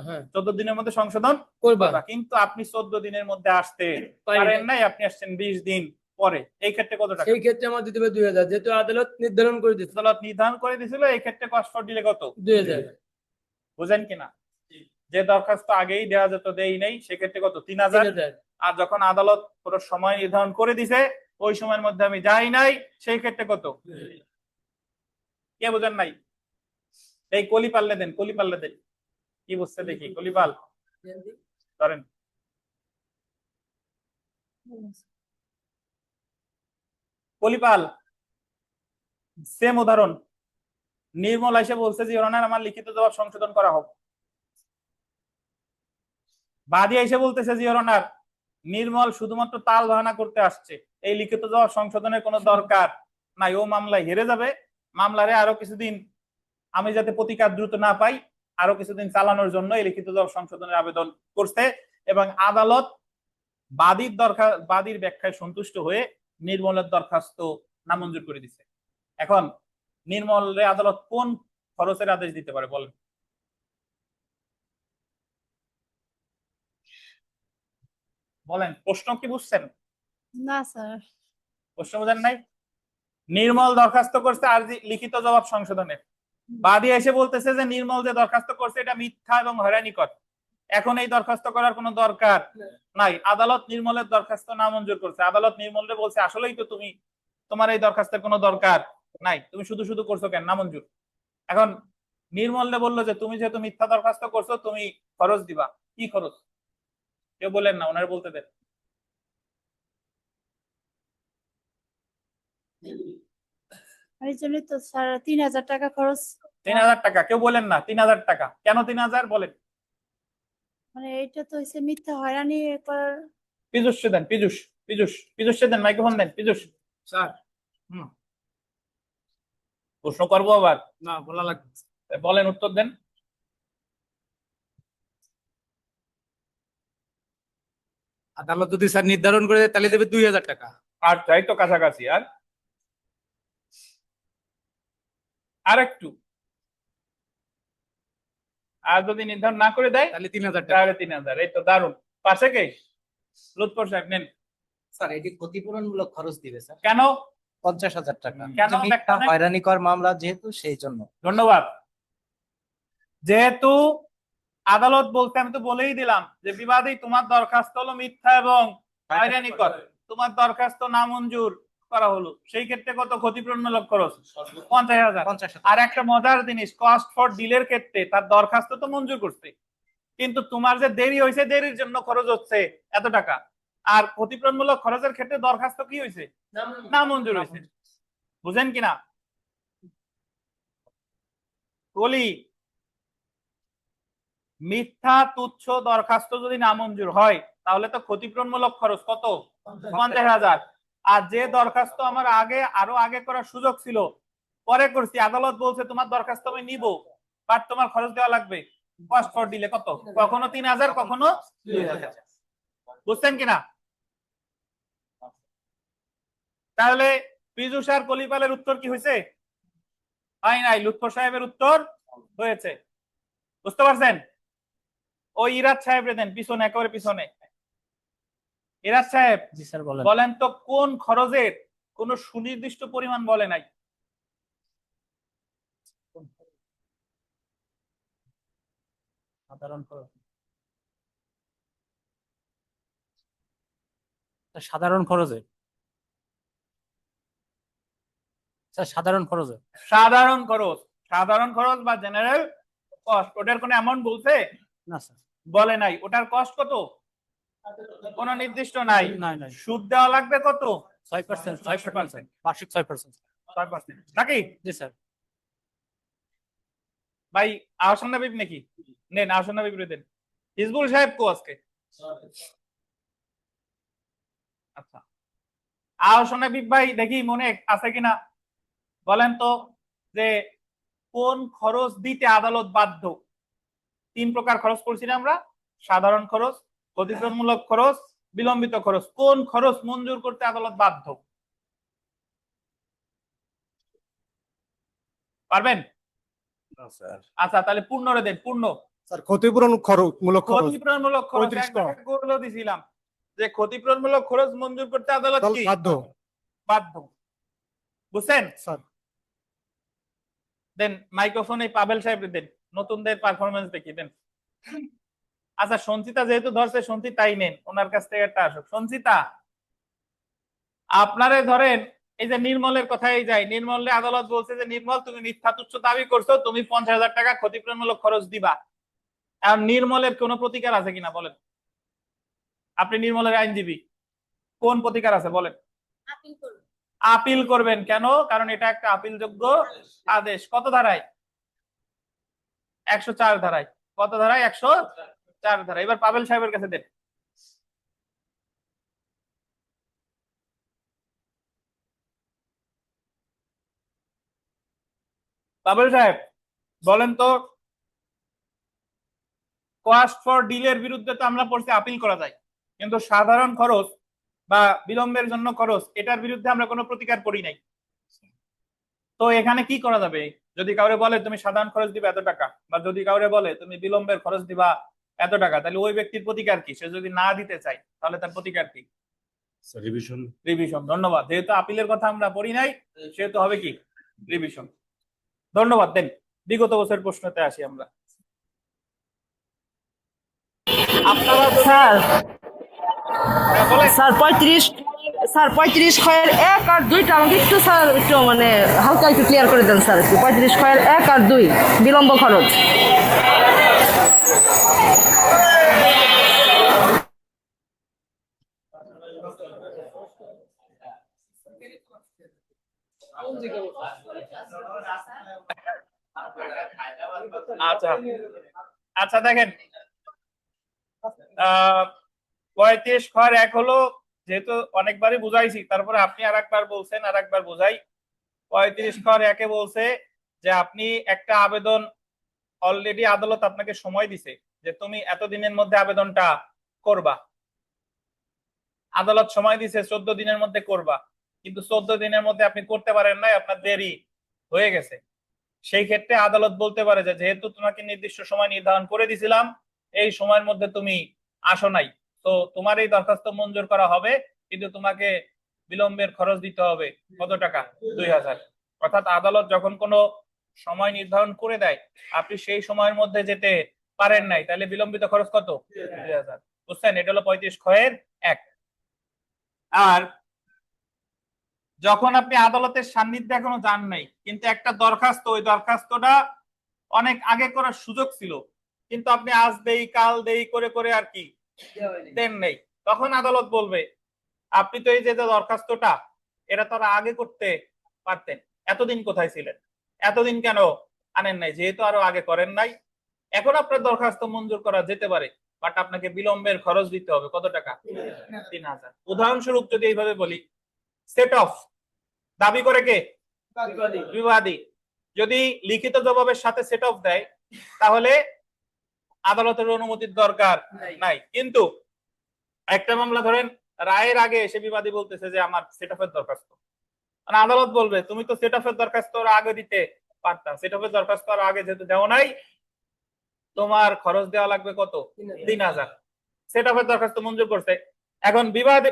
হ্যাঁ 14 দিনের মধ্যে সংশোধন করবা। কিন্তু আপনি 14 দিনের মধ্যে আসতে পারি পারেন নাই। নাই, আপনি আসছেন 20 দিন পরে। এই ক্ষেত্রে কত টাকা? সেই ক্ষেত্রে আমার দিতে হবে 2000, যেহেতু আদালত নির্ধারণ করে দিচ্ছে। আদালত নির্ধারণ করে দিয়েছিল, এই ক্ষেত্রে কস্ট ফর ডিলে কত? 2000। বুঝেন কিনা? যে দরখাস্ত আগেই দেওয়া যেত দেই নেই, সেক্ষেত্রে কত? 3000। আর যখন আদালত পুরো সময় নির্ধারণ করে দিছে ওই সময়ের মধ্যে আমি যাই নাই, সেই ক্ষেত্রে কত? কে বুঝেন নাই? এই কলি পাল্লে দেন, কলি পাল্লে দেন, কি বুঝতে দেখি, কলি পাল ধরেন। কলিপাল, সেম উদাহরণ। নির্মল এসে বলছে যে ইওর অনার, আমার লিখিত জবাব সংশোধন করা হোক। বাদী এসে বলতেছে যে ইওর অনার, নির্মল শুধুমাত্র তাল বাহানা করতে আসছে, এই লিখিত জবাব সংশোধনের কোনো দরকার নাই, ও মামলায় হেরে যাবে, মামলারে আরো কিছুদিন আমি যাতে প্রতিকার দ্রুত না পাই, আরো কিছুদিন চালানোর জন্য এই লিখিত জবাব সংশোধনের আবেদন করছে। এবং আদালত বাদীর ব্যাখ্যায় সন্তুষ্ট হয়ে নির্মলের দরখাস্ত নামঞ্জুর করে দিছে। এখন নির্মলের আদালত কোন খরচের আদেশ দিতে পারে বলেন? বলেন, প্রশ্ন কি বুঝছেন? না স্যার। প্রশ্ন বোঝেন নাই? নির্মল দরখাস্ত করছে আরজি লিখিত জবাব সংশোধনের, বাদী এসে বলতেছে যে নির্মল যে দরখাস্ত করছে এটা মিথ্যা এবং হয়রানিকর, এখন এই দরখাস্ত করার কোনো দরকার নাই। আদালত নির্মলের দরখাস্ত নামঞ্জুর করছে। আদালত নির্মলরে বলছে আসলেই তো তুমি, তোমার এই দরখাস্তের কোনো দরকার নাই, তুমি শুধু শুধু করছো কেন, নামঞ্জুর। এখন নির্মলরে বললো যে তুমি যেহেতু মিথ্যা দরখাস্ত করছো তুমি খরচ দিবা। কি খরচ? কেউ বলেন না, ওনারা বলতে দেন। এই জন্য তো স্যার 3000 টাকা খরচ। 3000 টাকা? কেউ বলেন না 3000 টাকা কেন? 3000 বলেন। মানে এটা তো হচ্ছে মিথ্যা হয়রানি করার। পীযুষ দেন, পীযুষ, পীযুষ দেন, মাইক্রোফোন দেন, পীযুষ। স্যার প্রশ্ন করবো আবার? না, বলা লাগবে। বলেন, উত্তর দেন। আদালত যদি স্যার নির্ধারণ করে দেয়, তাহলে দেবে 2000 টাকা। আর চাই তো কাছাকাছি। আর আর একটু, আর যদি নির্ধারণ না করে দেয় তাহলে 3000 টাকা। তাহলে 3000। এই তো দারুণ। পাশে কে? লুৎফর সাহেব নেন। স্যার এটি ক্ষতিপূরণমূলক খরচ দিবে স্যার কেন? 50,000 টাকা কেন? যে মিথ্যা হয়রানিকর মামলা যেহেতু সেই জন্য। ধন্যবাদ। যেহেতু আদালত বলতে, আমি তো বলেই দিলাম যে বিবাদী তোমার দরখাস্ত হলো মিথ্যা এবং হয়রানিকর, তোমার দরখাস্ত নামঞ্জুর করা হলো, সেই ক্ষেত্রে কত ক্ষতিপূরণমূলক খরচ? 50,000। 50,000 আর একটা মজার জিনিস, কস্ট ফর ডিলের ক্ষেত্রে তার দরখাস্ত তো মঞ্জুর করছে, কিন্তু তোমার যে দেরি হয়েছে, দেরির জন্য খরচ হচ্ছে এত টাকা। আর ক্ষতিপূরণমূলক খরচের ক্ষেত্রে দরখাস্ত কি হয়েছে? না মঞ্জুর হয়েছে। বুঝেন কিনা? বলি, মিথ্যা তুচ্ছ দরখাস্ত যদি নামঞ্জুর হয় তাহলে তো ক্ষতিপূরণমূলক খরচ কত? 50,000। আর যে দরখাস্ত আমার আরো আগে করার সুযোগ ছিল, পরে করছি, আদালত বলছে তোমার দরখাস্ত আমি নিব, বাট তোমার খরচ দেওয়া লাগবে, কস্ট ফর ডিলে কত? কখনো 3,000, কখনো 2,000। বুঝছেন কিনা? তাহলে পীযূষ আর কলিপালের উত্তর কি হয়েছে? হয় নাই। লুৎফর সাহেবের উত্তর হয়েছে। বুঝতে পারছেন? ওই ইরাদ সাহেব দেন, পিছনে, একেবারে পিছনে। ইরাদ সাহেব জি স্যার বলেন। বলেন তো, কোন খরচের কোন সুনির্দিষ্ট পরিমাণ বলে নাই? সাধারণ খরচ। সাধারণ খরচে স্যার, সাধারণ খরচে। সাধারণ খরচ, সাধারণ খরচ বা জেনারেল কস্ট, ওটার কোনো অ্যামাউন্ট বলছে? না স্যার। বলে নাই। ওটার কস্ট কত? কোনো নির্দিষ্ট নাই। নাই নাই। সুদ দেওয়া লাগবে কত? 6%, 6%, বার্ষিক 6%। 6%। নাকি? জি স্যার। ভাই আহসান হাবিব নাকি? নেন, আহসান হাবিব দেন। হিজবুল সাহেব কো আজকে? আচ্ছা, আহসান হাবিব ভাই দেখি মনে আছে কিনা বলেন তো, যে কোন খরচ দিতে আদালত বাধ্য? 3 প্রকার খরচ করছি না আমরা, সাধারণ খরচ, ক্ষতিপূরণমূলক খরচ, বিলম্বিত খরচ। কোন খরচ মঞ্জুর করতে আদালত বাধ্য? পারবেন? আচ্ছা, তাহলে পূর্ণরে দেন। পূর্ণ। স্যার ক্ষতিপূরণমূলক খরচ ক্ষতিপূরণমূলক খরচ 35 গুলো দিছিলাম, যে ক্ষতিপূরণমূলক খরচ মঞ্জুর করতে আদালত কি বাধ্য। বাধ্য। বুঝছেন? স্যার দেন মাইক্রোফোন এই পাবেল সাহেব দেন, নতুনদের পারফরমেন্স দেখি দেন। আচ্ছা, সঞ্চিতা যেহেতু ধরছে, সঞ্চিতাই নেন, ওনার কাছ থেকে একটা আসুক। সঞ্চিতা, আপনারে ধরেন এই যে নির্মলের কথাই যাই, নির্মলে আদালত বলছে যে নির্মল তুমি মিথ্যা তুচ্ছ দাবি করছো, তুমি 50,000 টাকা ক্ষতিপূরণমূলক খরচ দিবা। এখন নির্মলের কোনো প্রতিকার আছে কিনা বলেন? আপনি নির্মলের আইনজীবী, কোন প্রতিকার আছে বলেন? আপিল করবেন। কেন? কারণ এটা একটা আপিলযোগ্য আদেশ। কত ধারায়? 104 ধারায়। কত ধারায়? 104 ধারায়। এবার পাবেল সাহেবের কাছে দেন। পাবেল সাহেব বলেন তো, কস্ট ফর ডিলের বিরুদ্ধে তো আমরা পড়ছি আপিল করা যায়, কিন্তু সাধারণ খরচ বা বিলম্বের জন্য খরচ, এটার বিরুদ্ধে আমরা কোনো প্রতিকার করি নাই। তো এখানে কি করা যাবে? যদি কাউরে বলে তুমি সাধারণ খরচ দিবা এত টাকা, বা যদি কাউরে বলে তুমি বিলম্বের খরচ দিবা এত টাকা, তাহলে ওই ব্যক্তির প্রতিকার কি? সে যদি না দিতে চায় তাহলে তার প্রতিকার কি? রিভিশন। রিভিশন। ধন্যবাদ। যেহেতু আপিলের কথা আমরা পড়ি নাই, সেহেতু হবে কি? রিভিশন। ধন্যবাদ। দেন বিগত বছরের প্রশ্নতে আসি আমরা। আপনারা স্যার হ্যাঁ, বলেন। স্যার 35 খয়ের 1 আর 2টা আমাকে একটু স্যার একটু মানে হালকা একটু ক্লিয়ার করে দেন স্যার। একটু 35 খয়ের 1 আর 2 বিলম্ব খরচ। আচ্ছা আচ্ছা, দেখেন 35 খয়ের 1 হলো, যেহেতু অনেকবারই বুঝাইছি, তারপরে আপনি আর একবার বলছেন, আর একবার বুঝাই। 35 খয়ের 1-এ বলছে যে আপনি একটা আবেদন, অলরেডি আদালত আপনাকে সময় দিছে যে তুমি এতদিনের মধ্যে আবেদনটা করবা। আদালত সময় দিছে 14 দিনের মধ্যে করবা, কিন্তু 14 দিনের মধ্যে আপনি করতে পারেন নাই, আপনার দেরি হয়ে গেছে। সেই ক্ষেত্রে আদালত বলতে পারে যে যেহেতু তোমাকে নির্দিষ্ট সময় নির্ধারণ করে দিছিলাম, এই সময়ের মধ্যে তুমি আসো নাই, তো তোমার এই দরখাস্ত মঞ্জুর করা হবে, কিন্তু তোমাকে বিলম্বের খরচ দিতে হবে কত টাকা? 2000। অর্থাৎ আদালত যখন কোনো সময় নির্ধারণ করে দেয়, আপনি সেই সময়ের মধ্যে যেতে পারেন নাই, তাহলে বিলম্বিত খরচ কত? 2000। বুঝছেন? এটা হলো 35 ক্ষয়ের 1। আর যখন আপনি আদালতের সান্নিধ্যে এখনো যান নাই, কিন্তু একটা দরখাস্ত, ওই দরখাস্তটা অনেক আগে করার সুযোগ ছিল, কিন্তু আপনি আজ দেই কাল দেই করে করে আর কি দেন নেই, তখন আদালত বলবে আপনি তো এই যে দরখাস্তটা এটা তো আগে করতে পারতেন, এতদিন কোথায় ছিলেন, এতদিন কেন আনেন নাই? যেহেতু আরো আগে করেন নাই, এখন আপনার দরখাস্ত মঞ্জুর করা যেতে পারে, বাট আপনাকে বিলম্বের খরচ দিতে হবে কত টাকা? 3000। উদাহরণস্বরূপ যদি এইভাবে বলি, সেট অফ দাবি করে কে? বিবাদী। যদি লিখিত জবাবের সাথে সেট অফ দেয়, তাহলে আদালতের অনুমতির দরকার নাই। কিন্তু একটা মামলা ধরেন রায়ের আগে এসে বিবাদী বলতেছে যে আমার সেট অফের দরখাস্ত, মানে আদালত বলবে তুমি তো সেট অফের দরখাস্ত আগে দিতে পারতা, সেট অফের দরখাস্ত আর আগে যেহেতু দেওয়া নাই, তোমার খরচ দেওয়া লাগবে কত? 3000। সেট অফের দরখাস্ত মঞ্জুর করছে, এখন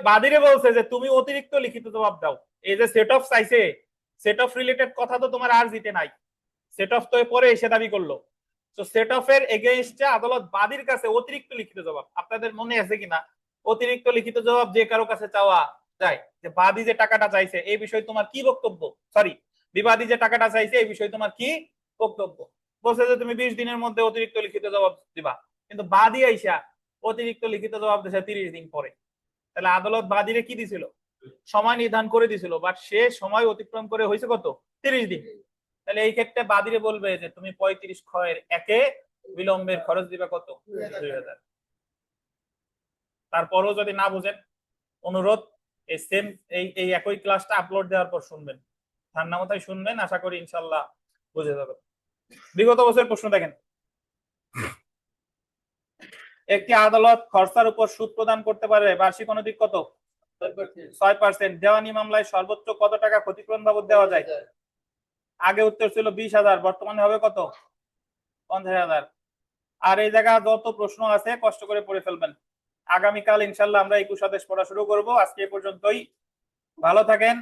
বাদীরে বলছে যে তুমি অতিরিক্ত লিখিত জবাব দাও। এই যে সেট অফ চাইছে, সেট অফ রিলেটেড কথা তো তোমার আর দিতে নাই, সেট অফ তো পরে এসে দাবি করলো, তো সেট অফ এর এগেইনস্টে আদালত বাদীর কাছে অতিরিক্ত লিখিত জবাব, আপনাদের মনে আছে কিনা অতিরিক্ত লিখিত জবাব যে কারো কাছে চাওয়া যায়, যে বাদী যে টাকাটা চাইছে এই বিষয়ে তোমার কি বক্তব্য, সরি বিবাদী যে টাকাটা চাইছে এই বিষয়ে তোমার কি বক্তব্য? বলছে যে তুমি 20 দিনের মধ্যে অতিরিক্ত লিখিত জবাব দিবা, কিন্তু বাদী আইসা অতিরিক্ত লিখিত জবাব দিয়েছে 30 দিন পরে। তাহলে আদালত বাদীরে কি দিছিল? সময় নির্ধারণ করে দিছিল, বাট সে সময় অতিক্রম করে হয়েছে কত? 30 দিন। তাহলে এই ক্ষেত্রে বাদীরে বলবে যে তুমি 35 ক্ষয়ের 1-এ বিলম্বের খরচ দিবে কত? 2000। তারপরও যদি না বুঝেন, অনুরোধ এই সেম এই একই ক্লাসটা আপলোড দেওয়ার পর শুনবেন, ঠান্ডা মাথায় শুনবেন, আশা করি ইনশাল্লাহ বুঝে যাবেন। বিগত বছরের প্রশ্ন দেখেন, একটি আদালত খরচার উপর সুদ প্রদান করতে পারে বার্ষিক অনধিক কত? 6%। দেওয়ানি মামলায় সর্বোচ্চ কত টাকা ক্ষতিপূরণ বাবদ দেওয়া যায়? আগে উত্তর ছিল 20,000, বর্তমানে হবে কত? 50,000। আর এই জায়গা যত প্রশ্ন আছে কষ্ট করে পড়ে ফেলবেন। আগামীকাল ইনশাল্লাহ আমরা 21 আদেশ পড়া শুরু করব। আজকে এ পর্যন্তই, ভালো থাকেন।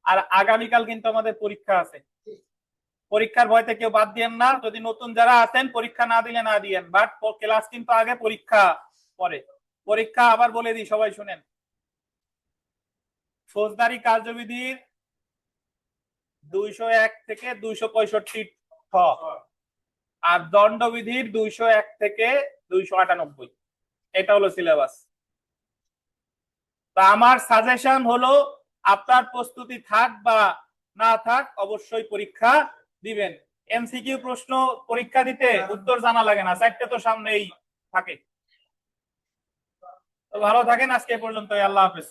আর আগামীকাল কিন্তু আমাদের পরীক্ষা আছে, পরীক্ষার ভয়তে কেউ বাদ দিয়েন না। যদি নতুন যারা আছেন পরীক্ষা না দিলে না দিয়েন, বাট ক্লাস কিন্তু আগে, পরীক্ষা পরে। পরীক্ষা আবার বলে দিই, সবাই শুনেন। ফৌজদারি কার্যবিধির 201 থেকে 265 ঠ, আর দণ্ডবিধির 201 থেকে 298। এটা হলো সিলেবাস। তা আমার সাজেশন হলো আপনার প্রস্তুতি থাক বা না থাক, অবশ্যই পরীক্ষা দিবেন। এমসিকিউ প্রশ্ন পরীক্ষা দিতে উত্তর জানা লাগে না, 4টে তো সামনেই থাকে। তো ভালো থাকেন, আজকে এ পর্যন্ত, আল্লাহ হাফেজ।